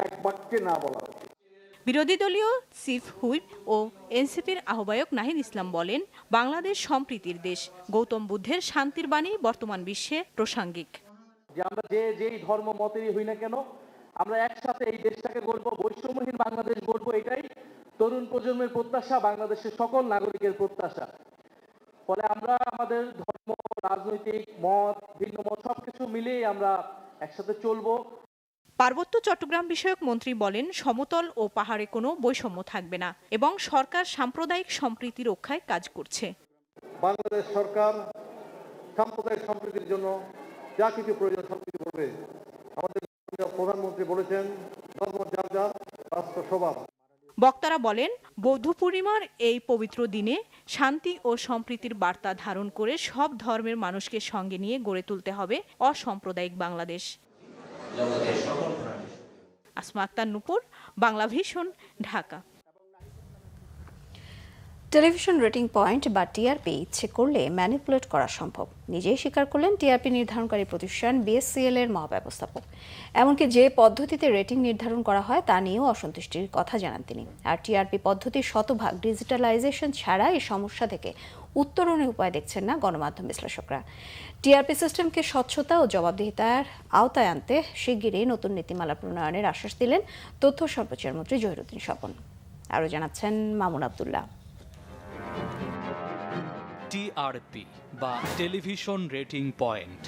Speaker 27: এক বাক্যে না বলা উচিত।
Speaker 26: বিরোধী দলীয় চিফ হুইপ ও এনসিপির আহ্বায়ক নাহিদ ইসলাম বলেন, বাংলাদেশ সম্প্রীতির দেশ। গৌতম বুদ্ধের শান্তির বাণী বর্তমান বিশ্বে প্রাসঙ্গিক।
Speaker 28: যে আমরা যেই ধর্ম মতেরই হই না কেন, আমরা একসাথে এই দেশটাকে গড়বো, বৈষম্যহীন বাংলাদেশ গড়বো, এটাই তো তরুণ প্রজন্মের প্রত্যাশা, বাংলাদেশের সকল নাগরিকের প্রত্যাশা। ফলে আমরা আমাদের ধর্ম, রাজনৈতিক মত, ভিন্ন মত সবকিছু মিলিয়ে আমরা একসাথে চলবো।
Speaker 26: পার্বত্য চট্টগ্রাম বিষয়ক মন্ত্রী বলেন, সমতল ও পাহাড়ে কোনো বৈষম্য থাকবে না এবং সরকার সাম্প্রদায়িক সম্প্রীতি রক্ষায় কাজ করছে।
Speaker 28: বাংলাদেশ সরকার সাম্প্রদায়িক সম্প্রীতির জন্য যা কিছু প্রয়োজন সবকিছু করবে। আমাদের প্রধানমন্ত্রী বলেছেন, ধর্ম যার যার, রাষ্ট্র সবার।
Speaker 26: বক্তারা বলেন, বৌদ্ধ পূর্ণিমার এই পবিত্র দিনে শান্তি ও সম্প্রীতির বার্তা ধারণ করে সব ধর্মের মানুষকে সঙ্গে নিয়ে গড়ে তুলতে হবে অসাম্প্রদায়িক Bangladesh. Asma Akter Nupur, Bangla vision, Dhaka.
Speaker 1: Television rating point বা টিআরপি ইচ্ছে করলে ম্যানিপুলেট করা সম্ভব, নিজেই স্বীকার করলেন টিআরপি নির্ধারণকারী প্রতিষ্ঠান বিএসসিএল এর মহাব্যবস্থাপক। এমনকি যে পদ্ধতিতে রেটিং নির্ধারণ করা হয় তা নিয়েও অসন্তুষ্টির কথা জানান তিনি। আর টিআরপি পদ্ধতির শতভাগ ডিজিটালাইজেশন ছাড়া এই সমস্যা থেকে উত্তরণের উপায় দেখছেন না গণমাধ্যম বিশ্লেষকরা। টিআরপি সিস্টেমকে স্বচ্ছতা ও জবাবদিহিতার আওতায় আনতে শিগগিরই নতুন নীতিমালা প্রণয়নের আশ্বাস দিলেন তথ্য সম্প্রচার মন্ত্রী জহিরুদ্দিন স্বপন। আরও জানাচ্ছেন মামুন আবদুল্লাহ।
Speaker 3: টিআরপি বা টেলিভিশন রেটিং পয়েন্ট,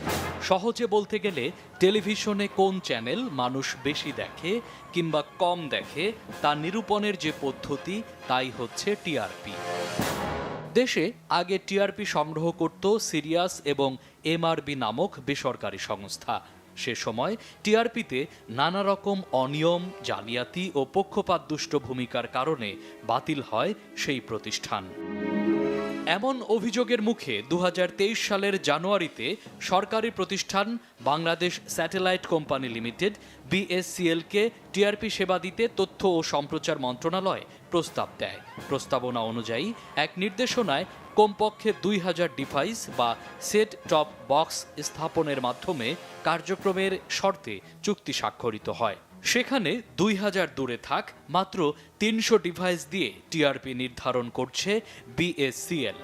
Speaker 3: সহজে বলতে গেলে টেলিভিশনে কোন চ্যানেল মানুষ বেশি দেখে কিংবা কম দেখে তা নিরূপণের যে পদ্ধতি, তাই হচ্ছে টিআরপি। দেশে আগে টিআরপি সংগ্রহ করত সিরিয়াস এবং এমআরবি নামক বেসরকারি সংস্থা। সে সময় টিআরপিতে নানা রকম অনিয়ম, জালিয়াতি ও পক্ষপাতদুষ্ট ভূমিকার কারণে বাতিল হয় সেই প্রতিষ্ঠান। এমন অভিযোগের মুখে 2023 সালের জানুয়ারিতে সরকারি প্রতিষ্ঠান বাংলাদেশ স্যাটেলাইট কোম্পানি লিমিটেড বিএসসিএলকে টিআরপি সেবা দিতে তথ্য ও সম্প্রচার মন্ত্রণালয় প্রস্তাব দেয়। প্রস্তাবনা অনুযায়ী এক নির্দেশনায় কমপক্ষে 2000 ডিভাইস বা সেট টপ বক্স স্থাপনের মাধ্যমে কার্যক্রমের শর্তে চুক্তি স্বাক্ষরিত হয়। সেখানে 2000 দূরে থাক মাত্র 300 ডিভাইস দিয়ে টিআরপি নির্ধারণ করছে বিএসসিএল।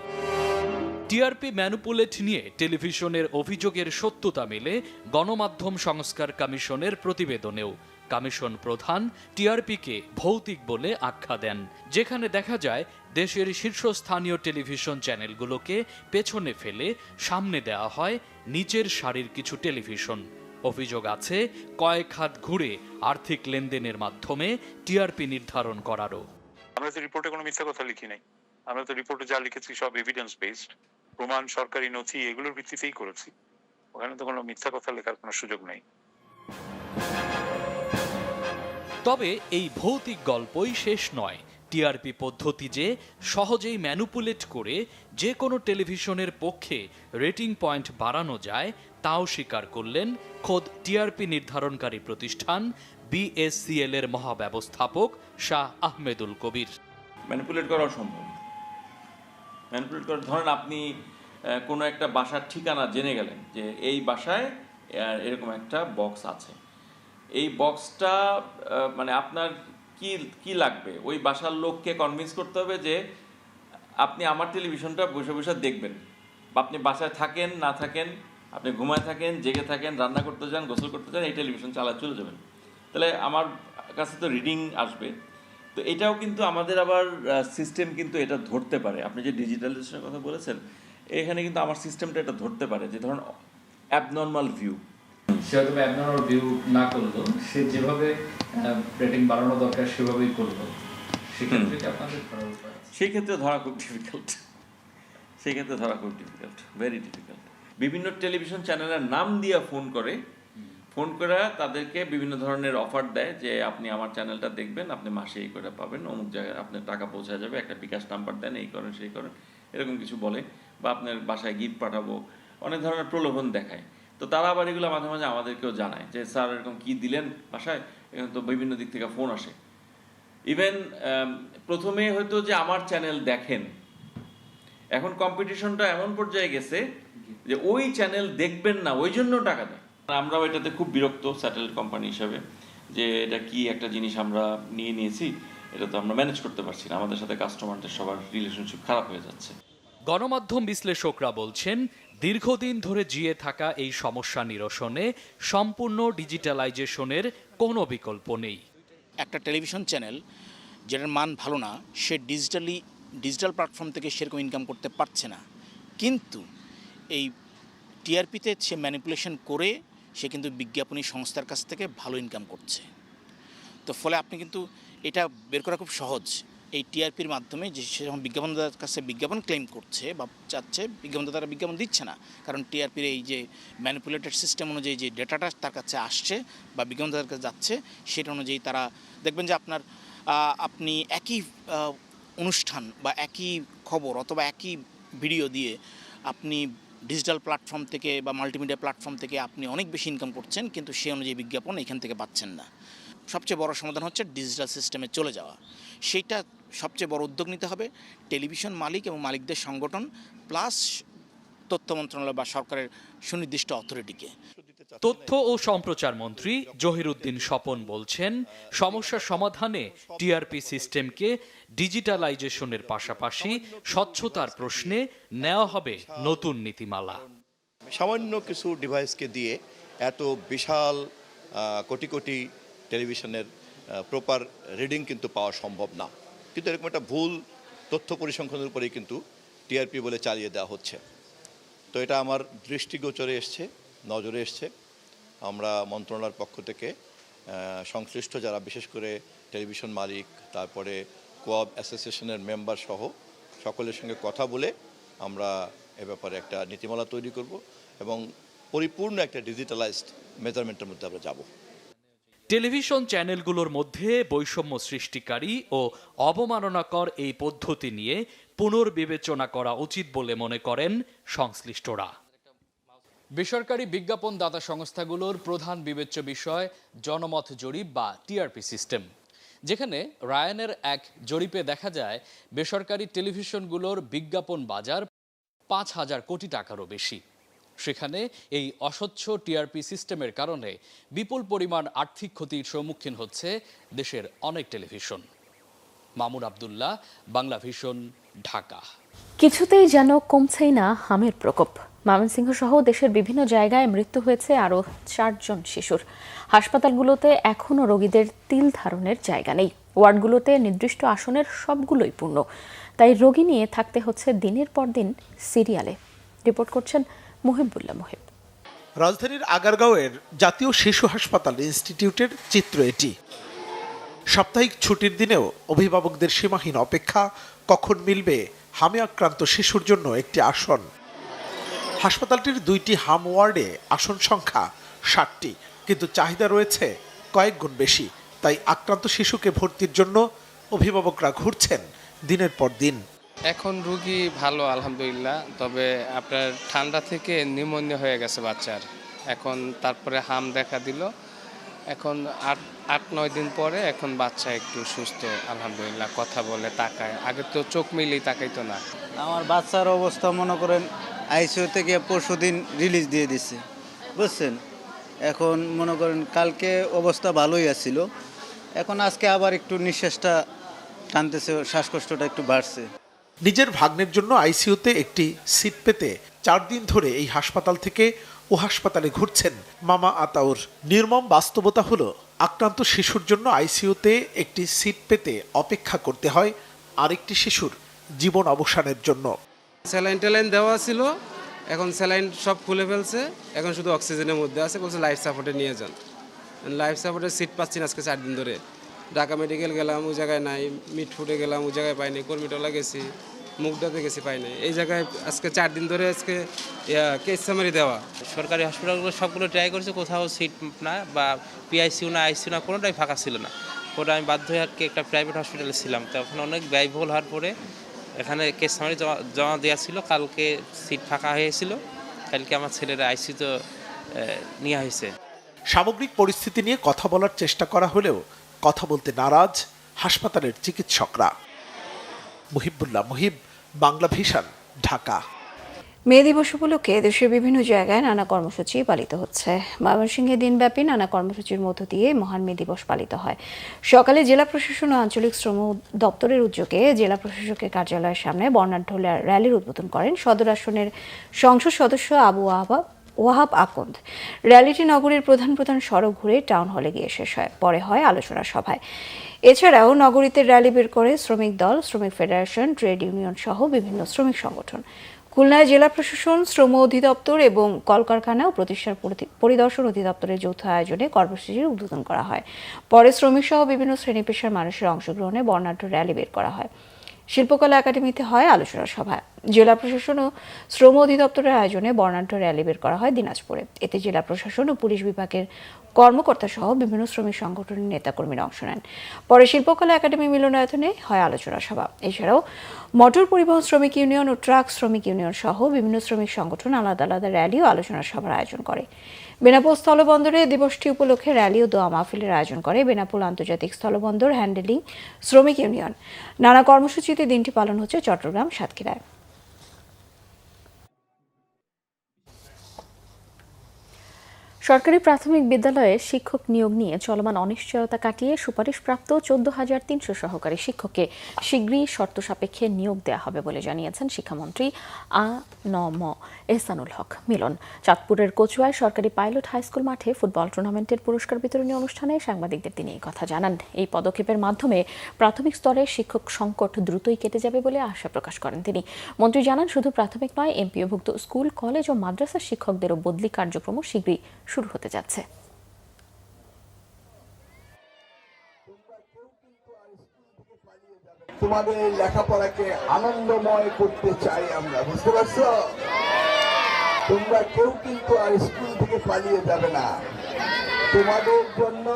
Speaker 3: টিআরপি ম্যানুপুলেট নিয়ে টেলিভিশনের অভিযোগের সত্যতা মেলে গণমাধ্যম সংস্কার কমিশনের প্রতিবেদনেও। কমিশন প্রধান টিআরপিকে ভৌতিক বলে আখ্যা দেন, যেখানে দেখা যায় দেশের শীর্ষস্থানীয় টেলিভিশন চ্যানেলগুলোকে পেছনে ফেলে সামনে দেওয়া হয় নিচের সারির কিছু টেলিভিশন। অভিযোগ আছে কয়েক হাত ঘুরে আর্থিক লেনদেনের মাধ্যমে টিআরপি নির্ধারণ করারও।
Speaker 4: আমরা তো রিপোর্টে কোনো মিথ্যা কথা লিখি নাই। আমরা তো রিপোর্টে যা লিখেছি সব এভিডেন্স বেসড, প্রমাণ, সরকারি নথি, এগুলোর ভিত্তিতেই করেছি। ওখানে তো কোনো মিথ্যা কথা লেখার কোনো সুযোগ নেই।
Speaker 3: তবে এই ভৌতিক গল্পই শেষ নয়। টিআরপি পদ্ধতি যে সহজেই ম্যানুপুলেট করে যে কোনো টেলিভিশনের পক্ষে রেটিং পয়েন্ট বাড়ানো যায়, তাও স্বীকার করলেন খোদ টিআরপি নির্ধারণকারী প্রতিষ্ঠান বিএসসিএল এর মহাব্যবস্থাপক শাহ আহমেদুল কবির।
Speaker 6: ম্যানিপুলেট করা সম্ভব। ম্যানিপুলেট করা, ধরেন আপনি কোনো একটা বাসার ঠিকানা জেনে গেলেন যে এই বাসায় এরকম একটা বক্স আছে। এই বক্সটা মানে আপনার কি লাগবে, ওই বাসার লোককে কনভিন্স করতে হবে যে আপনি আমার টেলিভিশনটা বসে বসে দেখবেন। বা আপনি বাসায় থাকেন না থাকেন, আপনি ঘুমায় থাকেন, জেগে থাকেন, রান্না করতে যান, গোসল করতে যান, এই টেলিভিশন চালা চলে যাবেন। তাহলে আমার কাছে তো রিডিং আসবে। তো এটাও কিন্তু আমাদের আবার সিস্টেম কিন্তু এটা ধরতে পারে। আপনি যে ডিজিটালাইজেশনের কথা বলেছেন, এখানে কিন্তু আমার সিস্টেমটা এটা ধরতে পারে যে ধরুন অ্যাবনর্মাল ভিউ,
Speaker 7: সে হয়তো অ্যাবনর্মাল ভিউ না করলো, সে যেভাবে রেটিং বাড়ানো দরকার সেভাবেই করলো, সেক্ষেত্রে কি আপনাদের ধরা উপায়?
Speaker 6: সেই ক্ষেত্রে ধরা খুব ডিফিকাল্ট। সেই ক্ষেত্রে ধরা খুব ডিফিকাল্ট, ভেরি ডিফিকাল্ট। বিভিন্ন টেলিভিশন চ্যানেলের নাম দিয়ে ফোন করে তাদেরকে বিভিন্ন ধরনের অফার দেয় যে আপনি আমার চ্যানেলটা দেখবেন, আপনি মাসে এই করে পাবেন, অমুক জায়গায় আপনার টাকা পৌঁছে যাবে, একটা বিকাশ নাম্বার দেন, এই করেন সেই করেন, এরকম কিছু বলে, বা আপনার বাসায় গিফট পাঠাবো, অনেক ধরনের প্রলোভন দেখায়। তো তারা আবার এগুলো মাঝে মাঝে আমাদেরকেও জানায় যে স্যার এরকম কী দিলেন বাসায়, এখন তো বিভিন্ন দিক থেকে ফোন আসে। ইভেন প্রথমে হয়তো যে আমার চ্যানেল দেখেন, এখন কম্পিটিশনটা এমন পর্যায়ে গেছে যে ওই চ্যানেল দেখবেন না, ওই জন্য টাকা দেয়। আমরাও এটাতে খুব বিরক্ত স্যাটেলাইট কোম্পানি হিসাবে, যে এটা কি একটা জিনিস আমরা নিয়েছি, এটা তো আমরা ম্যানেজ করতে পারছি না, আমাদের সাথে কাস্টমারদের সবার রিলেশনশিপ খারাপ হয়ে যাচ্ছে।
Speaker 3: গণমাধ্যম বিশ্লেষকরা বলছেন, দীর্ঘদিন ধরে জিয়ে থাকা এই সমস্যা নিরসনে সম্পূর্ণ ডিজিটালাইজেশনের কোনো বিকল্প নেই।
Speaker 8: একটা টেলিভিশন চ্যানেল যেটার মান ভালো না, সে ডিজিটাল প্ল্যাটফর্ম থেকে সেরকম ইনকাম করতে পারছে না, কিন্তু এই টিআরপিতে সে ম্যানিপুলেশন করে সে কিন্তু বিজ্ঞাপনী সংস্থার কাছ থেকে ভালো ইনকাম করছে। তো ফলে আপনি কিন্তু এটা বের করা খুব সহজ। এই টিআরপির মাধ্যমে যে সে যখন বিজ্ঞাপনদাতার কাছে বিজ্ঞাপন ক্লেম করছে বা চাচ্ছে, বিজ্ঞাপনদাতারা বিজ্ঞাপন দিচ্ছে না, কারণ টিআরপির এই যে ম্যানিপুলেটেড সিস্টেম অনুযায়ী যে ডেটাটা তার কাছে আসছে বা বিজ্ঞাপনদাতার কাছে যাচ্ছে, সেটা অনুযায়ী তারা দেখবেন যে আপনি একই অনুষ্ঠান বা একই খবর অথবা একই ভিডিও দিয়ে আপনি ডিজিটাল প্ল্যাটফর্ম থেকে বা মাল্টিমিডিয়া প্ল্যাটফর্ম থেকে আপনি অনেক বেশি ইনকাম করছেন, কিন্তু সেই অনুযায়ী বিজ্ঞাপন এখান থেকে পাচ্ছেন না। সবচেয়ে বড় সমাধান হচ্ছে ডিজিটাল সিস্টেমে চলে যাওয়া। সেইটা সবচেয়ে বড় উদ্যোগ নিতে হবে টেলিভিশন মালিক এবং মালিকদের সংগঠন প্লাস তথ্য মন্ত্রণালয় বা সরকারের সুনির্দিষ্ট অথরিটিকে।
Speaker 3: তথ্য ও সম্প্রচার মন্ত্রী জহিরুদ্দিন স্বপন বলছেন, সমস্যার সমাধানে টিআরপি সিস্টেমকে ডিজিটালাইজেশনের পাশাপাশি স্বচ্ছতার প্রশ্নে নেওয়া হবে নতুন নীতিমালা।
Speaker 9: সামান্য কিছু ডিভাইসকে দিয়ে এত বিশাল কোটি কোটি টেলিভিশনের প্রপার রিডিং কিন্তু পাওয়া সম্ভব না, কিন্তু এরকম একটা ভুল তথ্য পরিসংখ্যানের উপরেই কিন্তু টিআরপি বলে চালিয়ে দেওয়া হচ্ছে। তো এটা আমার দৃষ্টিগোচরে এসছে, নজরে এসছে। আমরা মন্ত্রণালয়ের পক্ষ থেকে সংশ্লিষ্ট যারা বিশেষ করে টেলিভিশন মালিক, তারপরে কোঅপ অ্যাসোসিয়েশনের মেম্বার সহ সকলের সঙ্গে কথা বলে আমরা এ ব্যাপারে একটা নীতিমালা তৈরি করব এবং পরিপূর্ণ একটা ডিজিটালাইজড মেজারমেন্টের মধ্যে আমরা যাব।
Speaker 3: টেলিভিশন চ্যানেলগুলোর মধ্যে বৈষম্য সৃষ্টিকারী ও অবমাননাকর এই পদ্ধতি নিয়ে পুনর্বিবেচনা করা উচিত বলে মনে করেন সংশ্লিষ্টরা। বেসরকারি বিজ্ঞাপন দাতা সংস্থাগুলোর প্রধান বিবেচ্য বিষয় জনমত জরিপ বা টিআরপি সিস্টেম, যেখানে রায়ানের এক জরিপে দেখা যায় বেসরকারি টেলিভিশনগুলোর বিজ্ঞাপন বাজার 5,000 কোটি টাকারও বেশি। সেখানে এই অস্বচ্ছ টিআরপি সিস্টেমের কারণে বিপুল পরিমাণ আর্থিক ক্ষতির সম্মুখীন হচ্ছে দেশের অনেক টেলিভিশন। মামুন আব্দুল্লাহ, বাংলা ভিশন, ঢাকা।
Speaker 2: কিছুতেই যেন কমছেই না হামের প্রকোপ। ময়মনসিংহ সহ দেশের বিভিন্ন জায়গায় মৃত্যু হয়েছে আরও 4 জন শিশুর। হাসপাতালগুলোতে এখনও রোগীদের তিল ধারণের জায়গা নেই। ওয়ার্ডগুলোতে নির্দিষ্ট আসনের সবগুলোই পূর্ণ, তাই রোগী নিয়ে থাকতে হচ্ছে দিনের পর দিন সিরিয়ালে। রিপোর্ট করছেন মুহিবুল্লাহ মুহিব।
Speaker 10: রাজধানীর আগারগাঁওয়ের জাতীয় শিশু হাসপাতাল ইনস্টিটিউটের চিত্র এটি। সাপ্তাহিক ছুটির দিনেও অভিভাবকদের সীমাহীন অপেক্ষা কখন মিলবে হামে আক্রান্ত শিশুর জন্য একটি আসন। হাসপাতালটির 2টি হাম ওয়ার্ডে আসন সংখ্যা 60টি, কিন্তু চাহিদা রয়েছে কয়েক গুণ বেশি। তাই আক্রান্ত শিশুকে ভর্তির জন্য অভিভাবকরা ঘুরছেন দিনের পর দিন।
Speaker 11: এখন রোগী ভালো আলহামদুলিল্লাহ, তবে আপনার ঠান্ডা থেকে নিউমোনিয়া হয়ে গেছে বাচ্চার। এখন তারপরে হাম দেখা দিল, এখন 8-9 দিন পরে এখন বাচ্চা একটু সুস্থ আলহামদুলিল্লাহ, কথা বলে, তাকায়। আগে তো চোখ মিলেই তাকাইতো না।
Speaker 17: আমার বাচ্চার অবস্থা মনে করেন আইসিইউ থেকে পরশুদিন রিলিজ দিয়ে দিচ্ছে, বুঝছেন। এখন মনে করেন কালকে অবস্থা ভালোই আছিল, এখন আজকে আবার একটু নিঃশ্বাসটা টানতেছে, শ্বাসকষ্টটা একটু বাড়ছে।
Speaker 10: নিজের ভাগ্নের জন্য আইসিইউতে একটি সিট পেতে 4 দিন ধরে এই হাসপাতাল থেকে ও হাসপাতালে ঘুরছেন মামা আতাউর। নির্মম বাস্তবতা হলো আক্রান্ত শিশুর জন্য আইসিইউতে একটি সিট পেতে অপেক্ষা করতে হয় আরেকটি শিশুর জীবন অবসানের জন্য।
Speaker 12: স্যালাইন দেওয়া ছিল, এখন স্যালাইন সব খুলে ফেলছে, এখন শুধু অক্সিজেনের মধ্যে আছে, বলছে লাইফ সাপোর্টে নিয়ে যান। লাইফ সাপোর্টের সিট পাচ্ছি না আজকে 4 দিন ধরে। ঢাকা মেডিকেল গেলাম, ওই জায়গায় নাই। মিটফুটে গেলাম, ওই জায়গায় পাইনি। কর্মীটলা গেছি, মুগদাতে গেছি, পাইনি। এই জায়গায় আজকে 4 দিন ধরে আজকে কেস সামারি দেওয়া।
Speaker 13: সরকারি হসপিটালগুলো সবগুলো ট্রাই করেছে, কোথাও সিট না বা পিআইসিউ না আইসিউ না, কোনোটাই ফাঁকা ছিল না। পরে আমি বাধ্য হয়ে আর কি একটা প্রাইভেট হসপিটালে ছিলাম, তখন অনেক ব্যয়বহুল হওয়ার পরে এখানে কেস সামারি জমা দেওয়া ছিল। কালকে সিট ফাঁকা হয়েছিল, কালকে আমার ছেলেরা আইসিউতে নেওয়া হয়েছে।
Speaker 10: সামগ্রিক পরিস্থিতি নিয়ে কথা বলার চেষ্টা করা হলেও কথা বলতে নারাজ হাসপাতালের চিকিৎসকরা। মুহিবুল্লাহ মুহিব, বাংলা ভিশন, ঢাকা।
Speaker 1: মে দিবস উপলক্ষে দেশের বিভিন্ন জায়গায় নানা কর্মসূচি পালিত হচ্ছে। ময়মনসিংহে দিনব্যাপী নানা কর্মসূচির মধ্য দিয়ে মহান মে দিবস পালিত হয়। সকালে জেলা প্রশাসন ও আঞ্চলিক শ্রম দপ্তরের উদ্যোগে জেলা প্রশাসকের কার্যালয়ের সামনে বর্ণাঢ্য র্যালির উদ্বোধন করেন সদর আসনের সংসদ সদস্য আবু আহবাব ওয়াহাব আকন্দ। র্যালিটি নগরীর প্রধান প্রধান সড়ক ঘুরে টাউন হলে গিয়ে শেষ হয়, পরে হয় আলোচনা সভায়। এছাড়াও নগরীতে র্যালি বের করে শ্রমিক দল, শ্রমিক ফেডারেশন, ট্রেড ইউনিয়ন সহ বিভিন্ন শ্রমিক সংগঠন। খুলনায় জেলা প্রশাসন, শ্রম অধিদপ্তর এবং কলকারখানা ও প্রতিষ্ঠান পরিদর্শন অধিদপ্তরের যৌথ আয়োজনে কর্মসূচির উদ্বোধন করা হয়। পরে শ্রমিক সহ বিভিন্ন শ্রেণী পেশার মানুষের অংশগ্রহণে বর্ণাঢ্য র্যালি বের করা হয়। শিল্পকলা একাডেমিতে হয় আলোচনা সভা। জেলা প্রশাসন ও শ্রম অধিদপ্তরের আয়োজনে বর্ণাঢ্য র্যালি বের করা হয় দিনাজপুরে। এতে জেলা প্রশাসন ও পুলিশ বিভাগের কর্মকর্তা সহ বিভিন্ন শ্রমিক সংগঠনের নেতাকর্মীরা অংশ নেন। পরে শিল্পকলা একাডেমি মিলনায়তনে হয় আলোচনা সভা। এছাড়াও মোটর পরিবহন শ্রমিক ইউনিয়ন ও ট্রাক শ্রমিক ইউনিয়ন সহ বিভিন্ন শ্রমিক সংগঠন আলাদা আলাদা র্যালি ও আলোচনা সভার আয়োজন করে। বেনাপোল স্থলবন্দরে দিবসটি উপলক্ষে র্যালি ও দোয়া মাহফিলের আয়োজন করে বেনাপোল আন্তর্জাতিক স্থলবন্দর হ্যান্ডেলিং শ্রমিক ইউনিয়ন। নানা কর্মসূচিতে দিনটি পালন হচ্ছে চট্টগ্রাম, সাতক্ষীরায়।
Speaker 2: সরকারি প্রাথমিক বিদ্যালয়ে শিক্ষক নিয়োগ নিয়ে চলমান অনিশ্চয়তা কাটিয়ে সুপারিশপ্রাপ্ত 14,300 সহকারী শিক্ষককে শীঘ্রই শর্ত সাপেক্ষে নিয়োগ দেওয়া হবে বলে জানিয়েছেন শিক্ষামন্ত্রী আ.ন.ম এহসানুল হক মিলন। চাঁদপুরের কচুয়ায় সরকারি পাইলট হাইস্কুল মাঠে ফুটবল টুর্নামেন্টের পুরস্কার বিতরণী অনুষ্ঠানে সাংবাদিকদের তিনি এই কথা জানান। এই পদক্ষেপের মাধ্যমে প্রাথমিক স্তরে শিক্ষক সংকট দ্রুতই কেটে যাবে বলে আশা প্রকাশ করেন তিনি। মন্ত্রী জানান, শুধু প্রাথমিক নয়, এমপিওভুক্ত স্কুল, কলেজ ও মাদ্রাসার শিক্ষকদেরও বদলি কার্যক্রম শীঘ্রই শুরু হতে যাচ্ছে।
Speaker 5: তোমাদের লেখাপড়াকে আনন্দময় করতে চাই আমরা, বুঝতে পারছো? তোমরা কেউ কিন্তু আর স্কুল থেকে পালিয়ে যাবে না। তোমাদের জন্য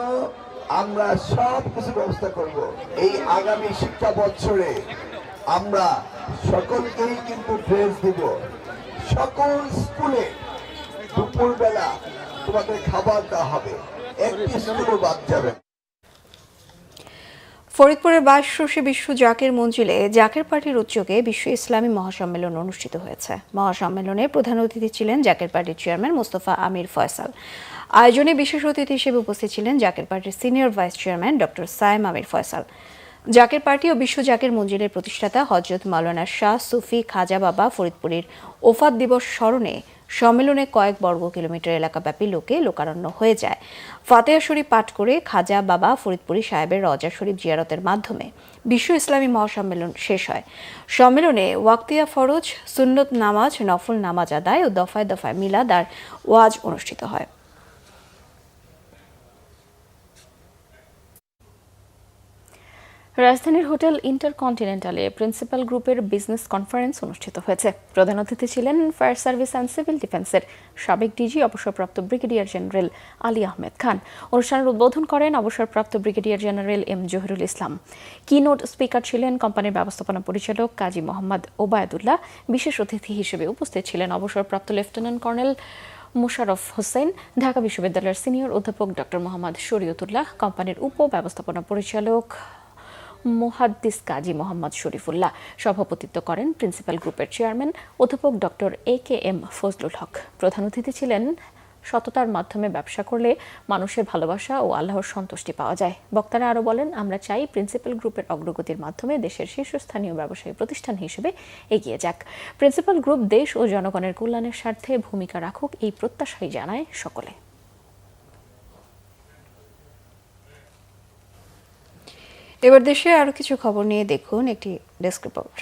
Speaker 5: আমরা সব কিছু ব্যবস্থা করব। এই আগামী শিক্ষা বছরে আমরা সকলকেই কিন্তু ড্রেস দিব। সকল স্কুলে দুপুরবেলা তোমাদের খাবার দেওয়া হবে, একটি স্কুলও বাদ যাবে।
Speaker 1: ফরিদপুরের 22 বিশ্ব জাকের মঞ্জিলে জাকের পার্টির উদ্যোগে বিশ্ব ইসলামী মহাসম্মেলন অনুষ্ঠিত হয়েছে। মহাসম্মেলনে প্রধান অতিথি ছিলেন জাকের পার্টির চেয়ারম্যান মোস্তফা আমির ফয়সাল। আয়োজনে বিশেষ অতিথি হিসেবে উপস্থিত ছিলেন জাকের পার্টির senior vice chairman doctor Sayem Amir Faisal. Zaker party ও বিশ্ব জাকের মঞ্জিলের প্রতিষ্ঠাতা হযরত মাওলানা শাহ সুফি খাজা বাবা ফরিদপুরের ওফাত দিবস স্মরণে সম্মেলনে কয়েক বর্গ কিলোমিটার এলাকাব্যাপী লোকারণ্য হয়ে যায়। ফাতেহা শরীফ পাঠ করে খাজা বাবা ফরিদপুরি সাহেবের রওজা শরীফ জিয়ারতের মাধ্যমে বিশ্ব ইসলামী মহাসম্মেলন শেষ হয়। সম্মেলনে ওয়াক্তিয়া ফরজ, সুন্নত নামাজ, নফল নামাজ আদায় ও দফায় দফায় মিলাদ আর ওয়াজ অনুষ্ঠিত হয়।
Speaker 2: রাজধানীর হোটেল ইন্টারকন্টিনেন্টালে প্রিন্সিপাল গ্রুপের বিজনেস কনফারেন্স অনুষ্ঠিত হয়েছে। প্রধান অতিথি ছিলেন ফায়ার সার্ভিস অ্যান্ড সিভিল ডিফেন্সের সাবেক ডিজি অবসরপ্রাপ্ত ব্রিগেডিয়ার জেনারেল আলী আহমেদ খান। অনুষ্ঠানের উদ্বোধন করেন অবসরপ্রাপ্ত ব্রিগেডিয়ার জেনারেল এম জহিরুল ইসলাম। কিনোট স্পিকার ছিলেন কোম্পানির ব্যবস্থাপনা পরিচালক কাজী মোহাম্মদ ওবায়দুল্লাহ। বিশেষ অতিথি হিসেবে উপস্থিত ছিলেন অবসরপ্রাপ্ত লেফটেন্যান্ট কর্নেল মুশারফ হোসেন, ঢাকা বিশ্ববিদ্যালয়ের সিনিয়র অধ্যাপক ডক্টর মোহাম্মদ শরীয়তুল্লাহ, কোম্পানির উপ ব্যবস্থাপনা পরিচালক মুহাদ্দিস কাজী মোহাম্মদ শরীফুল্লাহ। সভাপতিত্ব করেন প্রিন্সিপাল গ্রুপের চেয়ারম্যান অধ্যাপক ডক্টর AKM ফজলুল হক। প্রধান অতিথি ছিলেন সততার মাধ্যমে ব্যবসা করলে মানুষের ভালোবাসা ও আল্লাহর সন্তুষ্টি পাওয়া যায়। বক্তারা আরও বলেন, আমরা চাই প্রিন্সিপাল গ্রুপের অগ্রগতির মাধ্যমে দেশের শীর্ষস্থানীয় ব্যবসায়ী প্রতিষ্ঠান হিসেবে এগিয়ে যাক। প্রিন্সিপাল গ্রুপ দেশ ও জনগণের কল্যাণের স্বার্থে ভূমিকা রাখুক, এই প্রত্যাশাই জানায় সকলে।
Speaker 1: এবার দেশে আরো কিছু খবর নিয়ে দেখুন একটি ডেস্ক রিপোর্ট।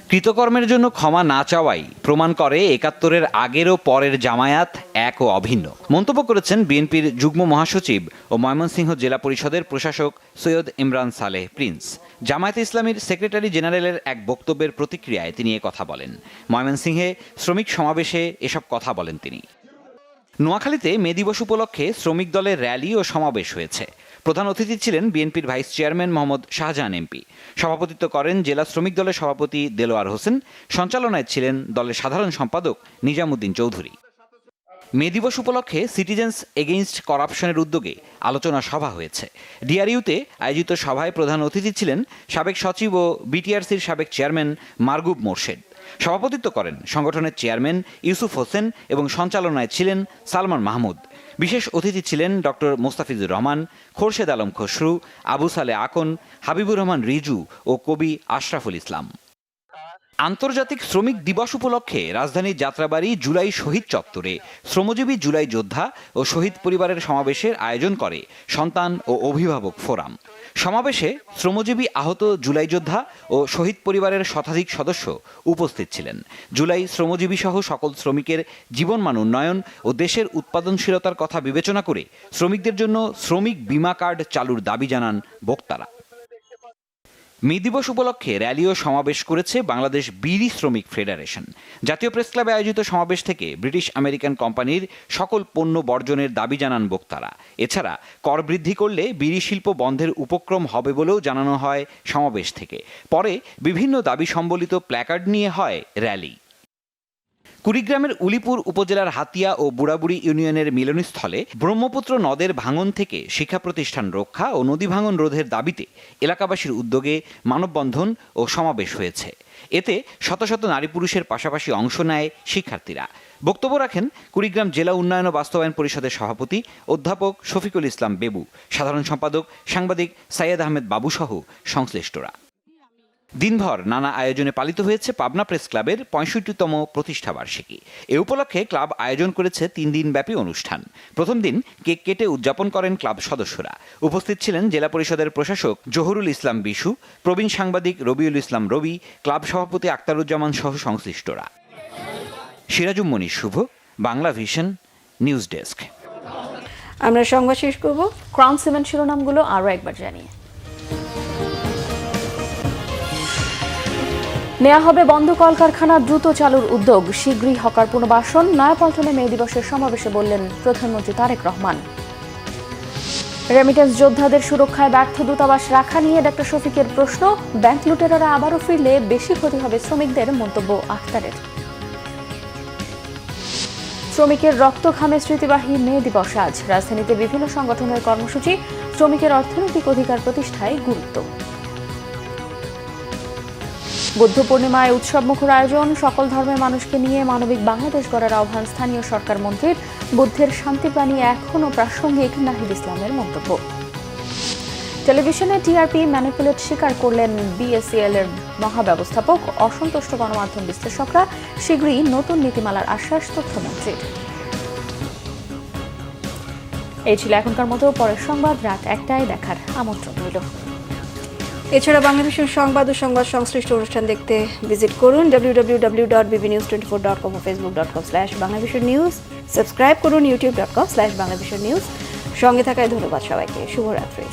Speaker 14: কৃতকর্মের জন্য ক্ষমা না চাওয়াই প্রমাণ করে ৭১-এর আগের ও পরের জামায়াত এক ও অভিন্ন মন্তব্য করেছেন বিএনপির যুগ্ম মহাসচিব ও ময়মনসিংহ জেলা পরিষদের প্রশাসক সৈয়দ ইমরান সালেহ প্রিন্স। জামায়াতে ইসলামীর সেক্রেটারি জেনারেলের এক বক্তব্যের প্রতিক্রিয়ায় তিনি কথা বলেন। ময়মনসিংহে শ্রমিক সমাবেশে এসব কথা বলেন তিনি। নোয়াখালীতে মে দিবস উপলক্ষে শ্রমিক দলের র্যালি ও সমাবেশ হয়েছে। প্রধান অতিথি ছিলেন বিএনপির vice chairman Mohammad Shahjahan MP. সভাপতিত্ব করেন জেলা শ্রমিক দলের সভাপতি দেলোয়ার হোসেন। সঞ্চালনায় ছিলেন দলের সাধারণ সম্পাদক নিজামুদ্দিন চৌধুরী। মে দিবস উপলক্ষে সিটিজেন্স এগেইনস্ট করাপশনের উদ্যোগে আলোচনা সভা হয়েছে। ডিআরইউতে আয়োজিত সভায় প্রধান অতিথি ছিলেন সাবেক সচিব ও বিটিআরসির সাবেক চেয়ারম্যান মারগুব মোর্শেদ। সভাপতিত্ব করেন সংগঠনের চেয়ারম্যান ইউসুফ হোসেন এবং সঞ্চালনায় ছিলেন সালমান মাহমুদ। বিশেষ অতিথি ছিলেন ডক্টর মোস্তাফিজুর রহমান, খোরশেদ আলম খসরু, আবু সালে আকন, হাবিবুর রহমান রিজু ও কবি আশরাফুল ইসলাম। আন্তর্জাতিক শ্রমিক দিবস উপলক্ষে রাজধানীর যাত্রাবাড়ি জুলাই শহীদ চত্বরে শ্রমজীবী জুলাই যোদ্ধা ও শহীদ পরিবারের সমাবেশের আয়োজন করে সন্তান ও অভিভাবক ফোরাম। সমাবেশে শ্রমজীবী আহত জুলাই যোদ্ধা ও শহীদ পরিবারের শতাধিক সদস্য উপস্থিত ছিলেন। জুলাই শ্রমজীবী সহ সকল শ্রমিকের জীবনমান উন্নয়ন ও দেশের উৎপাদনশীলতার কথা বিবেচনা করে শ্রমিকদের জন্য শ্রমিক বীমা কার্ড চালুর দাবি জানান বক্তারা। মে দিবস উপলক্ষে র্যালি ও সমাবেশ করেছে বাংলাদেশ বিড়ি শ্রমিক ফেডারেশন। জাতীয় প্রেস ক্লাবে আয়োজিত সমাবেশ থেকে ব্রিটিশ আমেরিকান কোম্পানির সকল পণ্য বর্জনের দাবি জানান বক্তারা। এছাড়া কর বৃদ্ধি করলে বিড়ি শিল্প বন্ধের উপক্রম হবে বলেও জানানো হয় সমাবেশ থেকে। পরে বিভিন্ন দাবি সম্বলিত প্ল্যাকার্ড নিয়ে হয় র্যালি। কুড়িগ্রামের উলিপুর উপজেলার হাতিয়া ও বুড়াবুড়ি ইউনিয়নের মিলনস্থলে ব্রহ্মপুত্র নদের ভাঙন থেকে শিক্ষা প্রতিষ্ঠান রক্ষা ও নদী ভাঙন রোধের দাবিতে এলাকাবাসীর উদ্যোগে মানববন্ধন ও সমাবেশ হয়েছে। এতে শত শত নারী পুরুষের পাশাপাশি অংশ নেয় শিক্ষার্থীরা। বক্তব্য রাখেন কুড়িগ্রাম জেলা উন্নয়ন ও বাস্তবায়ন পরিষদের সভাপতি অধ্যাপক শফিকুল ইসলাম বেবু, সাধারণ সম্পাদক সাংবাদিক সাইয়েদ আহমেদ বাবু সহ সংশ্লিষ্টরা। দিনভর নানা আয়োজনে পালিত হয়েছে পাবনা প্রেস ক্লাবের ৬৫তম প্রতিষ্ঠাবার্ষিকী। এ উপলক্ষে ক্লাব আয়োজন করেছে ৩ দিনব্যাপী অনুষ্ঠান। প্রথম দিন কেক কেটে উদযাপন করেন ক্লাব সদস্যরা। উপস্থিত ছিলেন জেলা পরিষদের প্রশাসক জহুরুল ইসলাম বিশু, প্রবীণ সাংবাদিক রবিউল ইসলাম রবি, ক্লাব সভাপতি আক্তারুজ্জামান সহ সংশ্লিষ্টরা। সিরাজুম মনির শুভ, বাংলা ভিশন, নিউজ ডেস্ক।
Speaker 1: আমরা সংবাদ শেষ করব।
Speaker 2: ক্রাউন সিমেন্ট শিরোনামগুলো আরও একবার জানিয়ে নেওয়া হবে বন্ধ কলকারখানা দ্রুত চালুর উদ্যোগ, শীঘ্রই হকার পুনর্বাসন। নয়াপল্টনে মে দিবসের সমাবেশে বললেন প্রধানমন্ত্রী তারেক রহমান। রেমিটেন্স যোদ্ধাদের সুরক্ষায় ব্যর্থ দূতাবাস রাখা নিয়ে ডক্টর শফিকের প্রশ্ন, ব্যাংক লুটেরারা আবারও ফিরলে বেশি ক্ষতি হবে শ্রমিকদের, মন্তব্য আখতারের। শ্রমিকের রক্ত ঘামে স্মৃতিবাহী মে দিবস আজ, রাজধানীতে বিভিন্ন সংগঠনের কর্মসূচি, শ্রমিকের অর্থনৈতিক অধিকার প্রতিষ্ঠায় গুরুত্ব। বুদ্ধ পূর্ণিমায় উৎসবমুখর আয়োজন, সকল ধর্মের মানুষকে নিয়ে মানবিক বাংলাদেশ গড়ার আহ্বান স্থানীয় সরকার মন্ত্রীর। বুদ্ধের শান্তিবাণী এখনও প্রাসঙ্গিক, নাহিদ ইসলামের মন্তব্য। টেলিভিশনে টিআরপি ম্যানিপুলেট স্বীকার করলেন বিএসইএল এর মহাব্যবস্থাপক। অসন্তুষ্ট গণমাধ্যম বিশ্লেষকরা, শীঘ্রই নতুন নীতিমালার আশ্বাস তথ্যমন্ত্রীর। এই ছিল এখনকার মতো, পরের সংবাদ রাত ১টায় দেখার আমন্ত্রণ রইল।
Speaker 1: এছাড়া বাংলাদেশের সংবাদ ও সংবাদ সংশ্লিষ্ট অনুষ্ঠান দেখতে ভিজিট করুন www.bbnews24.com ও facebook.com/banglavishnnews। সাবস্ক্রাইব করুন youtube.com/banglavishnnews। সঙ্গে থাকায় ধন্যবাদ সবাইকে। শুভরাত্রি।